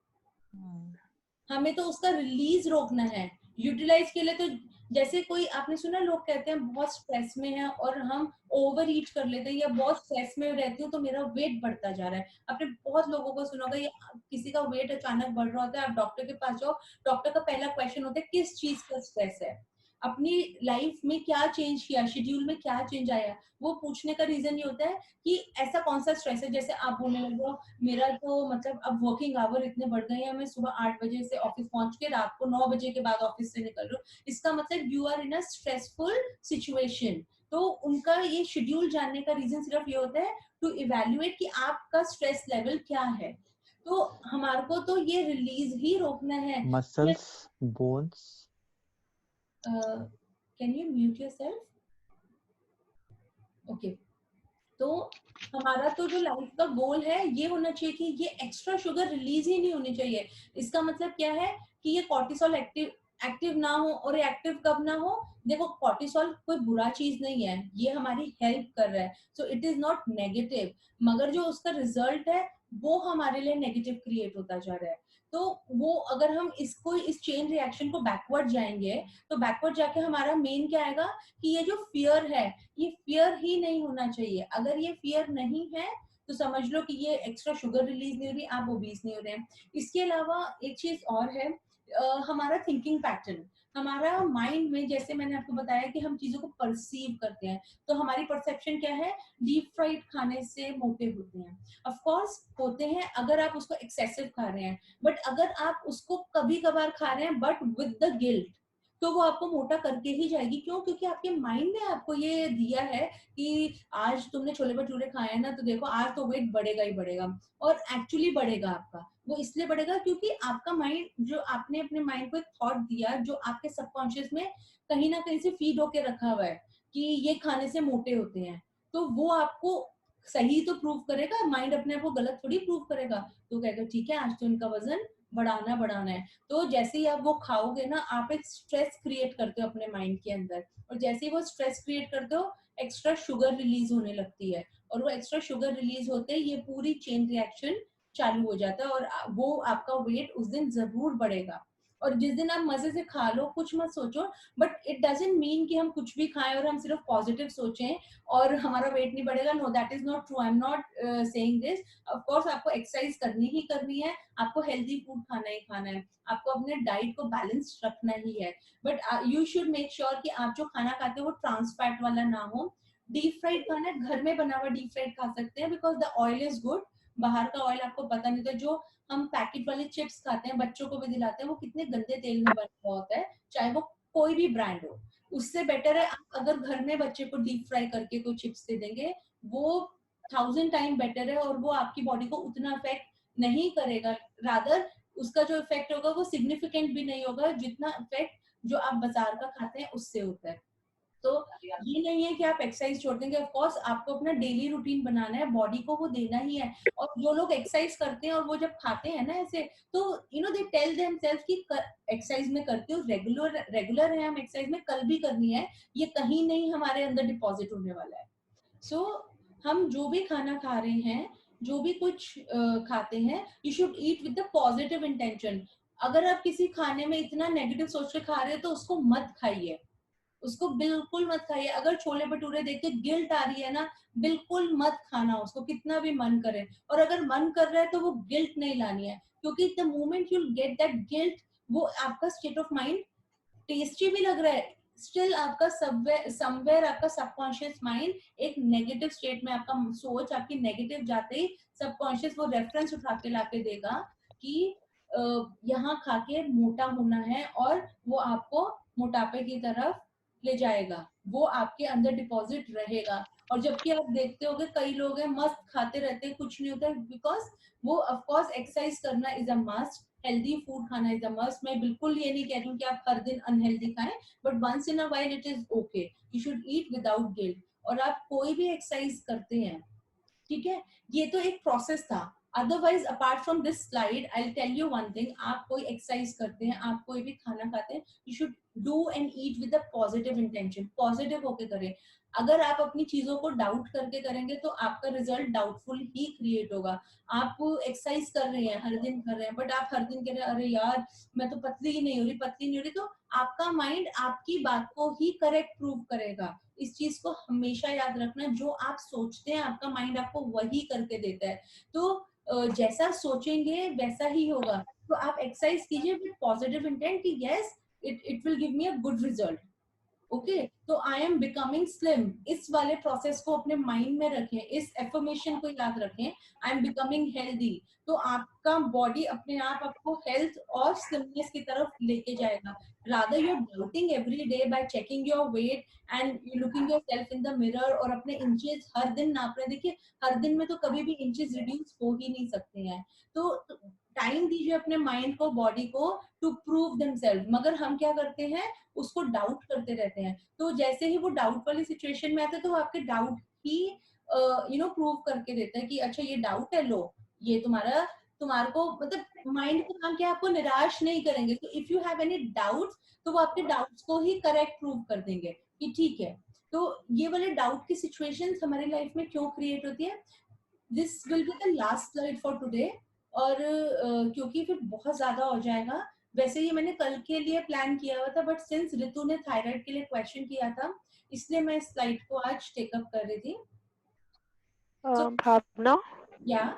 [SPEAKER 1] हमें तो उसका रिलीज रोकना है। यूटिलाइज के लिए तो जैसे कोई आपने सुना लोग कहते हैं बहुत स्ट्रेस में है और हम ओवर ईट कर लेते हैं, या बहुत स्ट्रेस में रहती हूँ तो मेरा वेट बढ़ता जा रहा है। आपने बहुत लोगों को सुना होगा, या किसी का वेट अचानक बढ़ रहा होता है, आप डॉक्टर के पास जाओ, डॉक्टर का पहला क्वेश्चन होता है किस चीज का स्ट्रेस है, अपनी लाइफ में क्या चेंज किया, शेड्यूल में क्या चेंज आया। वो पूछने का रीजन ये होता है कि ऐसा कौन सा स्ट्रेस है। जैसे आप बोलने लगे हो मेरा तो मतलब अब वर्किंग आवर इतने बढ़ गए हैं, मैं सुबह 8 बजे से ऑफिस पहुंच के रात को 9 बजे के बाद ऑफिस से निकल रही हूँ, इसका मतलब you are in a stressful situation. तो उनका ये शेड्यूल जानने का रीजन सिर्फ ये होता है टू इवेल्युएट कि आपका स्ट्रेस लेवल क्या है। तो हमारे को तो ये रिलीज ही रोकना है।
[SPEAKER 5] Muscles, bones.
[SPEAKER 1] Can you mute yourself? Okay. तो हमारा तो जो लाइफ का गोल है ये होना चाहिए कि ये एक्स्ट्रा शुगर रिलीज ही नहीं होनी चाहिए। इसका मतलब क्या है कि ये कॉर्टिसोल एक्टिव ना हो। और एक्टिव कब ना हो, देखो कॉर्टिसोल कोई बुरा चीज नहीं है, ये हमारी हेल्प कर रहा है, so it is not negative, मगर जो उसका रिजल्ट है वो हमारे लिए नेगेटिव क्रिएट होता जा रहा है। तो वो अगर हम इसको इस चेन रिएक्शन को बैकवर्ड जाएंगे तो बैकवर्ड जाके हमारा मेन क्या आएगा कि ये जो फियर है, ये फियर ही नहीं होना चाहिए। अगर ये फियर नहीं है तो समझ लो कि ये एक्स्ट्रा शुगर रिलीज नहीं हो रही, आप ओबीस नहीं हो रहे हैं। इसके अलावा एक चीज और है, हमारा थिंकिंग पैटर्न। हमारा माइंड में, जैसे मैंने आपको बताया कि हम चीजों को परसीव करते हैं, तो हमारी परसेप्शन क्या है, डीप फ्राइड खाने से मोटे होते हैं। ऑफ कोर्स होते हैं अगर आप उसको एक्सेसिव खा रहे हैं, बट अगर आप उसको कभी कभार खा रहे हैं बट विद द गिल्ट, तो वो आपको मोटा करके ही जाएगी। क्यों? क्योंकि आपके माइंड ने आपको ये दिया है कि आज तुमने छोले भटूरे खाए हैं ना, तो देखो आज तो वेट बढ़ेगा ही बढ़ेगा। और एक्चुअली बढ़ेगा आपका, वो इसलिए बढ़ेगा क्योंकि आपका माइंड, जो आपने अपने माइंड को एक थॉट दिया जो आपके सबकॉन्शियस में कहीं ना कहीं से फीड होके रखा हुआ है कि ये खाने से मोटे होते हैं, तो वो आपको सही तो प्रूव करेगा, माइंड अपने आप को गलत थोड़ी प्रूव करेगा। तो कहेगा ठीक है आज तो इनका वजन बढ़ाना है। तो जैसे ही आप वो खाओगे ना, आप एक स्ट्रेस क्रिएट करते हो अपने माइंड के अंदर, और जैसे ही वो स्ट्रेस क्रिएट करते हो एक्स्ट्रा शुगर रिलीज होने लगती है, और वो एक्स्ट्रा शुगर रिलीज होते ही ये पूरी चेन रिएक्शन चालू हो जाता है, और वो आपका वेट उस दिन जरूर बढ़ेगा। और जिस दिन आप मजे से खा लो, कुछ मत सोचो, बट इट डजंट मीन कि हम कुछ भी खाएं और हम सिर्फ पॉजिटिव सोचें और हमारा वेट नहीं बढ़ेगा। No, that is not true, I am not saying this. Of course आपको एक्सरसाइज करनी ही करनी है, आपको हेल्दी फूड खाना ही खाना है, आपको अपने डाइट को बैलेंस रखना ही है, but you should make sure कि आप जो खाना खाते हो वो ट्रांस फैट वाला ना हो। डीप फ्राइड खाना है, घर में बना हुआ डीप फ्राइड खा सकते हैं because the oil is good. बाहर का ऑयल आपको पता नहीं था, जो हम पैकेट वाले चिप्स खाते हैं, बच्चों को भी दिलाते हैं, वो कितने गंदे तेल में बना हुआ होता है, चाहे वो कोई भी ब्रांड हो। उससे बेटर है आप अगर घर में बच्चे को डीप फ्राई करके कोई चिप्स दे देंगे, वो 1000 टाइम बेटर है, और वो आपकी बॉडी को उतना इफेक्ट नहीं करेगा। रादर उसका जो इफेक्ट होगा वो सिग्निफिकेंट भी नहीं होगा जितना इफेक्ट जो आप बाजार का खाते हैं उससे होता है। तो ये नहीं है कि आप एक्सरसाइज छोड़ देंगे, ऑफ कोर्स आपको अपना डेली रूटीन बनाना है, बॉडी को वो देना ही है। और जो लोग एक्सरसाइज करते हैं और वो जब खाते हैं ना ऐसे, तो you know they tell themselves कि एक्सरसाइज में करते हो, रेगुलर है हम एक्सरसाइज में, कल भी करनी है, ये कहीं नहीं हमारे अंदर डिपॉजिट होने वाला है। सो हम जो भी खाना खा रहे हैं, जो भी कुछ खाते हैं, you should eat with the positive intention. अगर आप किसी खाने में इतना नेगेटिव सोच के खा रहे हो तो उसको मत खाइए, उसको बिल्कुल मत खाइए। अगर छोले भटूरे देख के गिल्ट आ रही है ना, बिल्कुल मत खाना उसको, कितना भी मन करे। और अगर मन कर रहा है तो वो गिल्ट नहीं लानी है, क्योंकि the moment you get that guilt, वो आपका स्टेट ऑफ माइंड टेस्टी भी लग रहा है, स्टिल आपका समवेयर आपका सबकॉन्शियस माइंड एक नेगेटिव स्टेट में, आपका सोच आपकी नेगेटिव जाते ही सबकॉन्शियस वो रेफरेंस उठा के लाके देगा कि यहाँ खा के मोटा होना है, और वो आपको मोटापे की तरफ ले जाएगा, वो आपके अंदर डिपॉजिट रहेगा। और जबकि आप देखते होंगे कई लोग हैं मस्त खाते रहते हैं, कुछ नहीं होता, बिकॉज वो ऑफ कोर्स एक्सरसाइज करना is a must, healthy food खाना इज अ मस्ट। मैं बिल्कुल ये नहीं कह रही हूँ कि आप हर दिन अनहेल्दी खाएं, but once in a while it is okay, you should eat without guilt. और आप कोई भी एक्सरसाइज करते हैं, ठीक है, ये तो एक प्रोसेस था, otherwise apart from this slide I tell you one thing, आप कोई एक्सरसाइज करते हैं, आप कोई भी खाना खाते हैं, you should do and eat with a positive intention, positive होके करें। अगर आप अपनी चीजों को डाउट करके करेंगे तो आपका रिजल्ट डाउटफुल ही क्रिएट होगा। आप एक्सरसाइज कर रहे हैं, हर दिन कर रहे हैं, बट आप हर दिन कह रहे हैं अरे यार मैं तो पतली ही नहीं हो रही, पतली नहीं हो रही, तो आपका माइंड आपकी बात को ही करेक्ट प्रूव करेगा। इस चीज को हमेशा याद रखना, जो आप सोचते हैं आपका माइंड आपको वही करके देता है। तो जैसा सोचेंगे वैसा ही होगा। तो आप एक्सरसाइज कीजिए विद पॉजिटिव इंटेंट कि yes it will give me a good result. Okay, तो आई एम बिकमिंग स्लिम, इस वाले प्रोसेस को अपने माइंड में रखें, इस एफर्मेशन को याद रखें, आई एम बिकमिंग हेल्दी। तो आपका बॉडी अपने आप आपको हेल्थ और स्लिमनेस की तरफ लेके जाएगा। Rather you are doubting every day by checking your weight and you looking yourself in the mirror और अपने इंचेस हर दिन नाप रहे हैं। देखिए हर दिन में तो कभी भी इंचेस रिड्यूस हो ही नहीं सकते हैं। तो टाइम दीजिए अपने माइंड को, बॉडी को, टू प्रूव देमसेल्फ। मगर हम क्या करते हैं, उसको डाउट करते रहते हैं। तो जैसे ही वो डाउट वाली सिचुएशन में आते हैं तो वो आपके डाउट ही प्रूव करके देता है कि अच्छा ये डाउट है, लो ये तुम्हारे को मतलब माइंड को काम क्या है, आपको निराश नहीं करेंगे। तो if you have any doubts तो वो आपके डाउट्स को ही करेक्ट प्रूव कर देंगे कि ठीक है। तो ये वाले डाउट की सिचुएशंस हमारी लाइफ में क्यों क्रिएट होती है, this will be the last slide for today. और क्योंकि फिर बहुत ज्यादा हो जाएगा, वैसे ये मैंने कल के लिए प्लान किया हुआ था, बट सिंस ऋतु ने थायराइड के लिए क्वेश्चन किया था इसलिए मैं इस स्लाइड को आज टेकअप कर रही थी। So,
[SPEAKER 3] Bhavna,
[SPEAKER 1] yeah.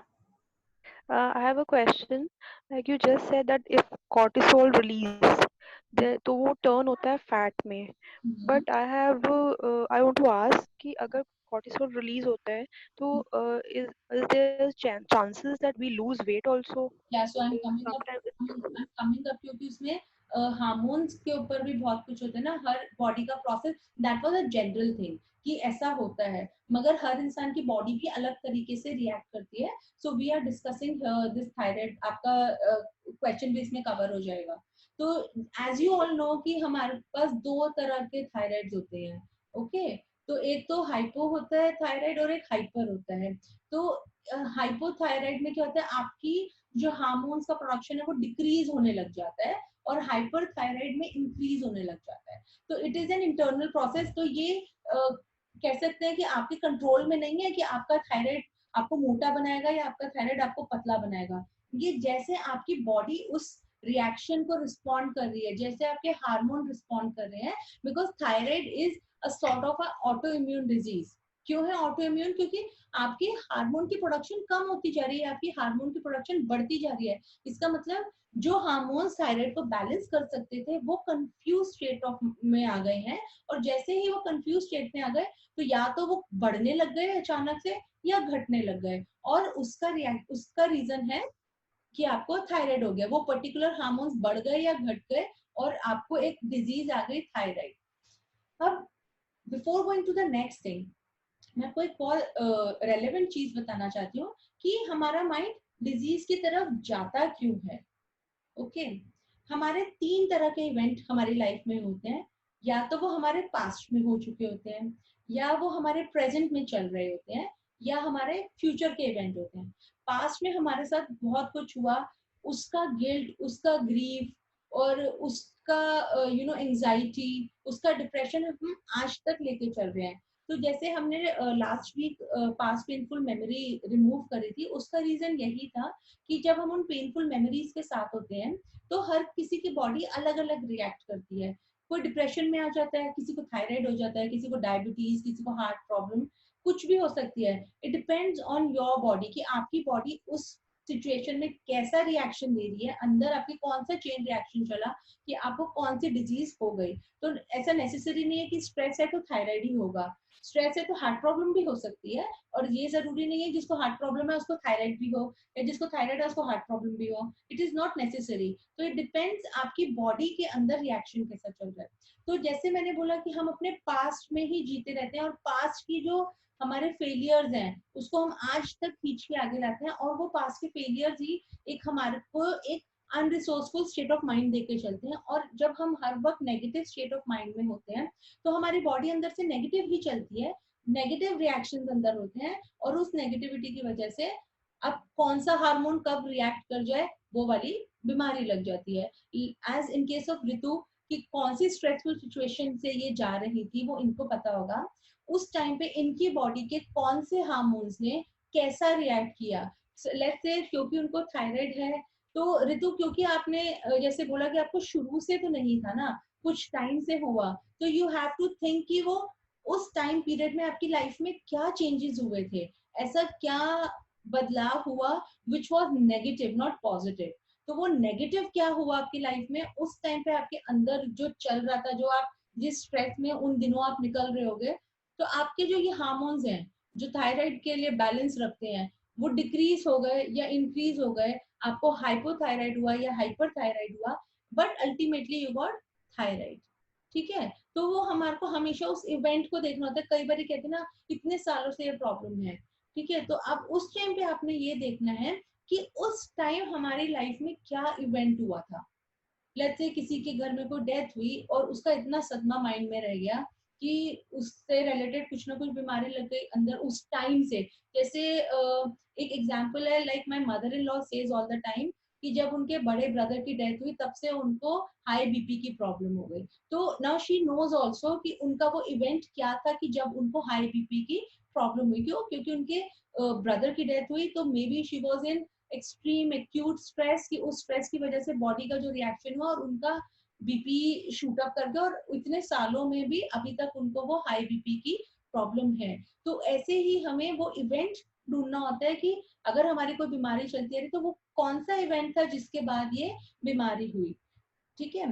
[SPEAKER 3] I have a question. Like you just said that if cortisol release, तो वो turn होता है fat में. But I want to ask कि अगर cortisol release होता है तो is there chances that we lose weight also?
[SPEAKER 1] Yeah, so I'm
[SPEAKER 3] Because
[SPEAKER 1] coming up,
[SPEAKER 3] sometimes
[SPEAKER 1] I'm coming up क्योंकि उसमें हार्मोन्स के ऊपर भी बहुत कुछ होता है ना, हर बॉडी का process. That was a general thing कि ऐसा होता है, मगर हर इंसान की बॉडी भी अलग तरीके से रिएक्ट करती है। So we are discussing this thyroid, आपका क्वेश्चन भी इसमें कवर हो जाएगा। तो एज यू ऑल नो कि हमारे पास दो तरह के थायराइड्स होते हैं। ओके, तो एक तो हाइपो होता है थायराइड और एक हाइपर होता है। तो हाइपोथायराइड में क्या होता है, आपकी जो हार्मोन्स का प्रोडक्शन है वो डिक्रीज होने लग जाता है, और हाइपर थायराइड में इंक्रीज होने लग जाता है। तो it is an internal process. तो ये कह सकते हैं कि आपके कंट्रोल में नहीं है कि आपका थायराइड आपको मोटा बनाएगा या आपका थायराइड आपको पतला बनाएगा। ये जैसे आपकी बॉडी उस रिएक्शन को रिस्पॉन्ड कर रही है, जैसे आपके हार्मोन रिस्पॉन्ड कर रहे हैं। Because thyroid is a sort of a auto immune disease. क्यों है ऑटो इम्यून? क्योंकि आपकी हार्मोन की प्रोडक्शन कम होती जा रही है, आपकी हार्मोन की प्रोडक्शन बढ़ती जा रही है। इसका मतलब जो हार्मोन थायराइड को बैलेंस कर सकते थे वो कंफ्यूज स्टेट ऑफ में आ गए हैं। और जैसे ही वो कंफ्यूज स्टेट में आ गए तो या तो वो बढ़ने लग गए अचानक से या घटने लग गए। और उसका रीजन है कि आपको थायराइड हो गया, वो पर्टिकुलर हार्मोन्स बढ़ गए या घट गए और आपको एक डिजीज आ गई थायराइड। अब before going to the next thing, मैं आपको एक और रेलेवेंट चीज बताना चाहती हूँ कि हमारा माइंड डिजीज की तरफ जाता क्यों है। ओके, हमारे तीन तरह के इवेंट हमारी लाइफ में होते हैं। या तो वो हमारे पास्ट में हो चुके होते हैं, या वो हमारे प्रेजेंट में चल रहे होते हैं, या हमारे फ्यूचर के इवेंट होते हैं। पास्ट में हमारे साथ बहुत कुछ हुआ, उसका गिल्ट, उसका ग्रीफ और उसका एंजाइटी, उसका डिप्रेशन हम आज तक लेके चल रहे हैं। तो जैसे हमने last week past painful memory remove करी थी, उसका रीजन यही था कि जब हम उन पेनफुल मेमोरीज के साथ होते हैं तो हर किसी की बॉडी अलग अलग रिएक्ट करती है। कोई डिप्रेशन में आ जाता है, किसी को थायराइड हो जाता है, किसी को डायबिटीज, किसी को हार्ट प्रॉब्लम, कुछ भी हो सकती है। It depends on your body कि आपकी बॉडी उस सिचुएशन में कैसा रिएक्शन दे रही है, अंदर आपकी कौन सा चेन रिएक्शन चला कि आपको कौन सी डिजीज हो गई। तो ऐसा नेसेसरी नहीं है कि स्ट्रेस है तो थायराइड ही होगा, स्ट्रेस है तो हार्ट प्रॉब्लम भी हो सकती है। और ये जरूरी नहीं है जिसको हार्ट प्रॉब्लम है उसको थायराइड भी हो, या जिसको थायराइड है उसको हार्ट प्रॉब्लम भी हो। It is not necessary. तो इट डिपेंड्स आपकी बॉडी के अंदर रिएक्शन कैसा चल रहा है। तो जैसे मैंने बोला कि हम अपने पास्ट में ही जीते रहते हैं, और पास्ट की जो हमारे फेलियर्स हैं उसको हम आज तक खींच के आगे लाते हैं, और वो पास्ट के फेलियर्स ही एक हमारे को एक अनरिसोर्सफुल स्टेट ऑफ माइंड देके चलते हैं। और जब हम हर वक्त नेगेटिव स्टेट ऑफ माइंड में होते हैं तो हमारी बॉडी अंदर से नेगेटिव ही चलती है, नेगेटिव रिएक्शंस अंदर होते हैं, और उस नेगेटिविटी की वजह से अब कौन सा हार्मोन कब रिएक्ट कर जाए वो वाली बीमारी लग जाती है। एज इन केस ऑफ ऋतु कि कौन सी स्ट्रेसफुल सिचुएशन से ये जा रही थी वो इनको पता होगा, उस टाइम पे इनकी बॉडी के कौन से हार्मोन्स ने कैसा रिएक्ट किया। लेट्स से क्योंकि उनको थायराइड है, तो ऋतु क्योंकि आपने जैसे बोला कि आपको शुरू से तो नहीं था ना, कुछ टाइम से हुआ, तो यू हैव टू थिंक कि वो उस टाइम पीरियड में आपकी लाइफ में क्या चेंजेस हुए थे, ऐसा क्या बदलाव हुआ which was negative not positive. तो वो नेगेटिव क्या हुआ आपकी लाइफ में उस टाइम पे आपके अंदर जो चल रहा था, जो आप जिस स्ट्रेस में उन दिनों आप निकल रहे होगे, तो आपके जो ये हार्मोन्स हैं जो थायराइड के लिए बैलेंस रखते हैं वो डिक्रीज हो गए या इंक्रीज हो गए, आपको हाइपोथायराइड हुआ या हाइपरथायराइड हुआ, but ultimately you got thyroid. ठीक है, तो वो हमारे को हमेशा उस इवेंट को देखना होता है। कई बार कहते हैं ना इतने सालों से ये प्रॉब्लम है, ठीक है, तो अब उस टाइम पे आपने ये देखना है कि उस टाइम हमारी लाइफ में क्या इवेंट हुआ था। लेट्स से किसी के घर में कोई डेथ हुई और उसका इतना सदमा माइंड में रह गया कि उससे रिलेटेड कुछ ना कुछ बीमारी लग गई अंदर उस टाइम से। जैसे एक एग्जांपल है, like my mother in law says all the time कि जब उनके बड़े ब्रदर की डेथ हुई तब से उनको हाई बीपी की प्रॉब्लम हो गई। तो नाउ शी नोज ऑल्सो कि उनका वो इवेंट क्या था कि जब उनको हाई बीपी की प्रॉब्लम हुई। क्यों? क्योंकि उनके ब्रदर की डेथ हुई, तो may be she was in extreme acute stress की उस स्ट्रेस की वजह से बॉडी का जो रिएक्शन हुआ और उनका बीपी शूट अप कर गया, और इतने सालों में भी अभी तक उनको वो हाई बीपी की प्रॉब्लम है। तो ऐसे ही हमें वो इवेंट ढूंढना होता है कि अगर हमारी कोई बीमारी चलती है तो वो कौन सा इवेंट था जिसके बाद ये बीमारी हुई। ठीक है,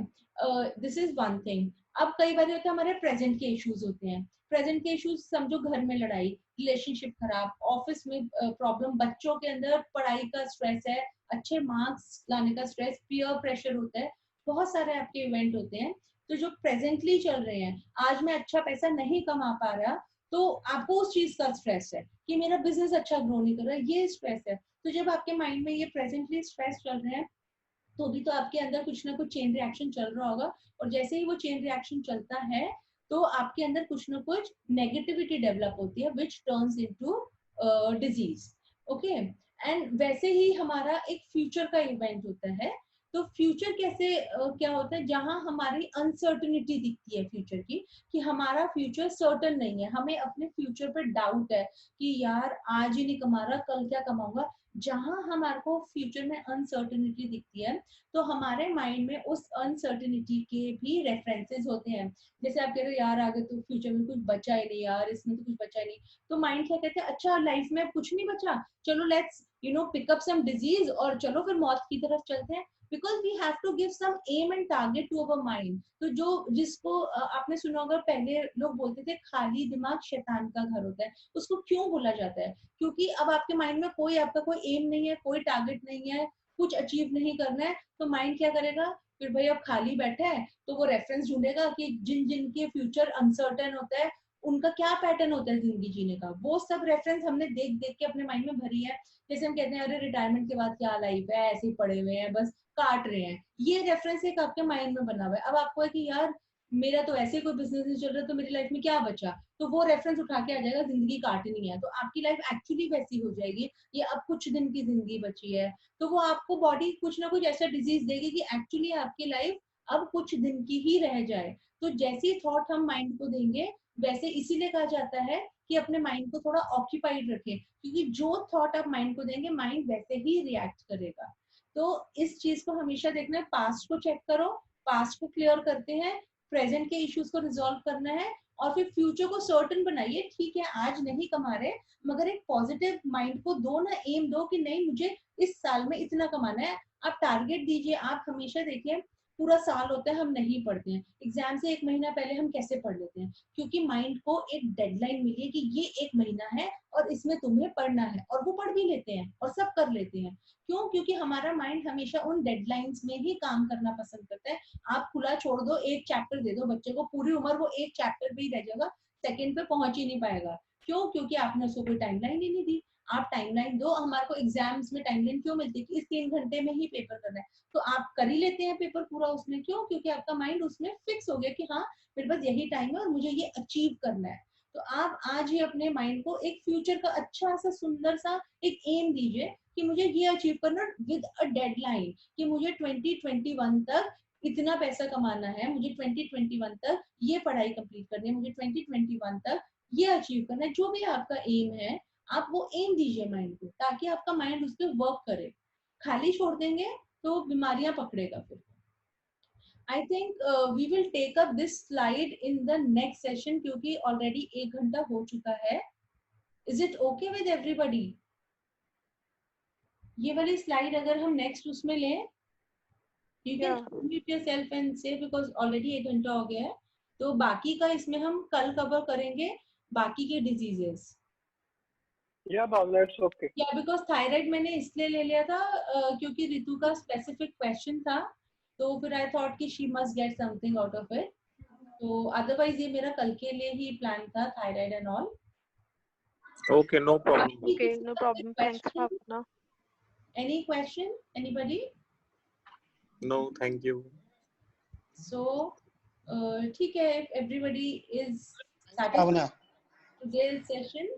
[SPEAKER 1] दिस इज वन थिंग। अब कई बार होता है हमारे प्रेजेंट के इश्यूज होते हैं। प्रेजेंट के इश्यूज समझो घर में लड़ाई, रिलेशनशिप खराब, ऑफिस में प्रॉब्लम, बच्चों के अंदर पढ़ाई का स्ट्रेस है, अच्छे मार्क्स लाने का स्ट्रेस, पीयर प्रेशर होता है, बहुत सारे आपके इवेंट होते हैं। तो जो प्रेजेंटली चल रहे हैं, आज मैं अच्छा पैसा नहीं कमा पा रहा, तो आपको उस चीज का स्ट्रेस है कि मेरा बिजनेस अच्छा ग्रो नहीं कर रहा, ये स्ट्रेस है। तो जब आपके माइंड में ये प्रेजेंटली स्ट्रेस चल रहे हैं तो भी तो आपके अंदर कुछ ना कुछ चेन रिएक्शन चल रहा होगा, और जैसे ही वो चेन रिएक्शन चलता है तो आपके अंदर कुछ ना कुछ नेगेटिविटी डेवलप होती है which turns into disease. Okay, and वैसे ही हमारा एक फ्यूचर का इवेंट होता है। तो फ्यूचर कैसे क्या होता है, जहां हमारी अनसर्टनिटी दिखती है फ्यूचर की, कि हमारा फ्यूचर सर्टन नहीं है, हमें अपने फ्यूचर पर डाउट है कि यार आज ही नहीं कमा रहा, कल क्या कमाऊंगा। जहां हमारे को फ्यूचर में अनसर्टेनिटी दिखती है तो हमारे माइंड में उस अनसर्टेनिटी के भी रेफरेंसेस होते हैं। जैसे आप कह रहे हो यार आगे तो फ्यूचर में कुछ बचा ही नहीं, यार इसमें तो कुछ बचा ही नहीं, तो माइंड क्या कहते हैं, अच्छा लाइफ में कुछ नहीं बचा, चलो let's pick up some disease और चलो फिर मौत की तरफ चलते हैं। Because we have to give some aim and target to our mind. तो जो जिसको आपने सुना होगा, पहले लोग बोलते थे खाली दिमाग शैतान का घर होता है। उसको क्यों बोला जाता है? क्योंकि अब आपके माइंड में कोई आपका कोई एम नहीं है, कोई टारगेट नहीं है, कुछ अचीव नहीं करना है, तो माइंड क्या करेगा? फिर भाई अब खाली बैठा है तो वो रेफरेंस ढूंढेगा कि जिन जिन के फ्यूचर अनसर्टेन होता है उनका क्या पैटर्न होता है जिंदगी जीने का, वो सब रेफरेंस हमने देख देख के अपने माइंड में भरी है। जैसे हम कहते हैं अरे रिटायरमेंट के बाद क्या लाइफ है, ऐसे ही पड़े हुए हैं बस काट रहे हैं, ये रेफरेंस एक आपके माइंड में बना हुआ है। अब आपको है कि यार मेरा तो ऐसे कोई बिजनेस नहीं चल रहा, तो मेरी लाइफ में क्या बचा, तो वो रेफरेंस उठा के आ जाएगा, जिंदगी काटनी है, तो आपकी लाइफ एक्चुअली वैसी हो जाएगी, ये अब कुछ दिन की जिंदगी बची है। तो वो आपको बॉडी कुछ ना कुछ ऐसा डिजीज देगी कि एक्चुअली आपकी लाइफ अब कुछ दिन की ही रह जाए। तो जैसी थॉट हम माइंड को देंगे, वैसे इसीलिए कहा जाता है कि अपने माइंड को थोड़ा ऑक्यूपाइड रखें, क्योंकि जो थॉट आप माइंड को देंगे माइंड वैसे ही रिएक्ट करेगा। तो इस चीज को हमेशा देखना है, पास्ट को चेक करो, पास्ट को क्लियर करते हैं, प्रेजेंट के इश्यूज को रिजॉल्व करना है, और फिर फ्यूचर को सर्टन बनाइए। ठीक है आज नहीं कमा रहे, मगर एक पॉजिटिव माइंड को दो ना, एम दो कि नहीं मुझे इस साल में इतना कमाना है। आप टारगेट दीजिए। आप हमेशा देखिए पूरा साल होता है हम नहीं पढ़ते हैं, एग्जाम से एक महीना पहले हम कैसे पढ़ लेते हैं? क्योंकि माइंड को एक डेडलाइन मिली है कि ये एक महीना है और इसमें तुम्हें पढ़ना है, और वो पढ़ भी लेते हैं और सब कर लेते हैं। क्यों? क्योंकि हमारा माइंड हमेशा उन डेडलाइंस में ही काम करना पसंद करता है। आप खुला छोड़ दो, एक चैप्टर दे दो बच्चे को, पूरी उम्र वो एक चैप्टर पे ही रह जाएगा, सेकंड पे पहुंच ही नहीं पाएगा। क्यों? क्योंकि आपने उसको कोई टाइमलाइन ही नहीं दी। आप टाइमलाइन दो। हमारे को एग्जाम्स में टाइमलाइन क्यों मिलती है कि इस 3 घंटे में ही पेपर करना है, तो आप कर ही लेते हैं पेपर पूरा उसमें। क्यों? क्योंकि आपका माइंड उसमें फिक्स हो गया कि हाँ मेरे पास यही टाइम है और मुझे ये अचीव करना है। तो आप आज ही अपने माइंड को एक फ्यूचर का अच्छा सा सुंदर सा एक एम दीजिए कि मुझे ये अचीव करना विद अ डेडलाइन, कि मुझे 2021 तक इतना पैसा कमाना है, मुझे 2021 तक ये पढ़ाई कंप्लीट करनी है, मुझे 2021 तक ये अचीव करना है। जो भी आपका एम है, आप वो एम दीजिए माइंड को, ताकि आपका माइंड उस पर वर्क करे। खाली छोड़ देंगे तो बीमारियां पकड़ेगा फिर। I think we will take up this slide in the next session क्योंकि already 1 घंटा हो चुका है। Is it okay with everybody? ये वाली slide अगर हम next उसमें लें, you can
[SPEAKER 3] Yeah.
[SPEAKER 1] unmute yourself and say because already 1 घंटा हो गया है। तो बाकी का इसमें हम कल कवर करेंगे, बाकी के diseases।
[SPEAKER 6] Yeah, Bhavna, it's okay.
[SPEAKER 1] Yeah, because thyroid मैंने इसलिए ले लिया था क्योंकि रितु का specific question था, तो फिर I thought कि she must get something out of it. तो अदरवाइज ये मेरा कल के लिए ही प्लान था, thyroid and all.
[SPEAKER 7] Okay, no problem.
[SPEAKER 3] Okay, no problem. Thanks, Bhavna.
[SPEAKER 1] Any question? Anybody?
[SPEAKER 7] No, thank you.
[SPEAKER 1] So ठीक है, if everybody is satisfied
[SPEAKER 8] Bhavna.
[SPEAKER 1] with today's session,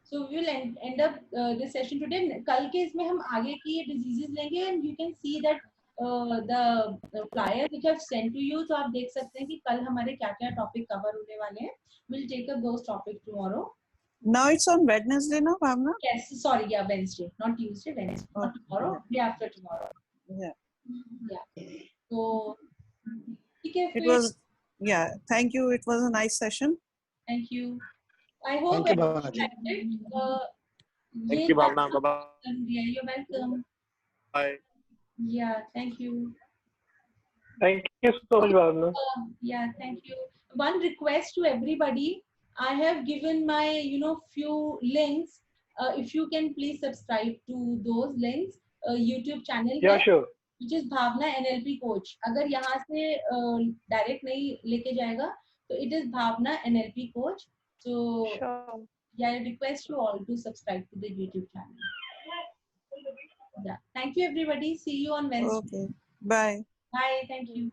[SPEAKER 1] so we will end up this session today. कल के इसमें हम आगे की diseases लेंगे and you can see that the flyer which I've sent to you, तो आप देख सकते हैं कि कल हमारे क्या क्या टॉपिक कवर होने वाले हैं। We'll take up those topics tomorrow.
[SPEAKER 4] Now it's on Wednesday, no, Bhavna?
[SPEAKER 1] Yes, sorry, yeah, Wednesday, not Tuesday, Wednesday, not
[SPEAKER 4] Okay,
[SPEAKER 1] tomorrow, day after tomorrow.
[SPEAKER 4] Yeah.
[SPEAKER 1] Yeah. So, ठीक है
[SPEAKER 4] It
[SPEAKER 1] फिर,
[SPEAKER 4] was, yeah, thank you. It was a nice session.
[SPEAKER 1] thank you. I hope
[SPEAKER 8] Thank you,
[SPEAKER 1] everyone
[SPEAKER 8] Bhavna ji.
[SPEAKER 1] liked it.
[SPEAKER 7] Thank you, Bhavna. Bye-bye.
[SPEAKER 1] Yeah, you're welcome.
[SPEAKER 7] Bye.
[SPEAKER 1] Yeah, thank you.
[SPEAKER 6] Thank you so much, Bhavna.
[SPEAKER 1] Yeah, thank you. One request to everybody. I have given my, few links. If you can please subscribe to those links. YouTube channel
[SPEAKER 6] Yeah,
[SPEAKER 1] है,
[SPEAKER 6] sure.
[SPEAKER 1] which is Bhavna NLP Coach. अगर यहाँ से direct नहीं लेके जाएगा, तो it is Bhavna NLP Coach. So
[SPEAKER 3] Sure.
[SPEAKER 1] yeah, I request you all to subscribe to the YouTube channel. Yeah, thank you everybody. See you on Wednesday.
[SPEAKER 4] Okay. Bye.
[SPEAKER 1] Bye. Thank you.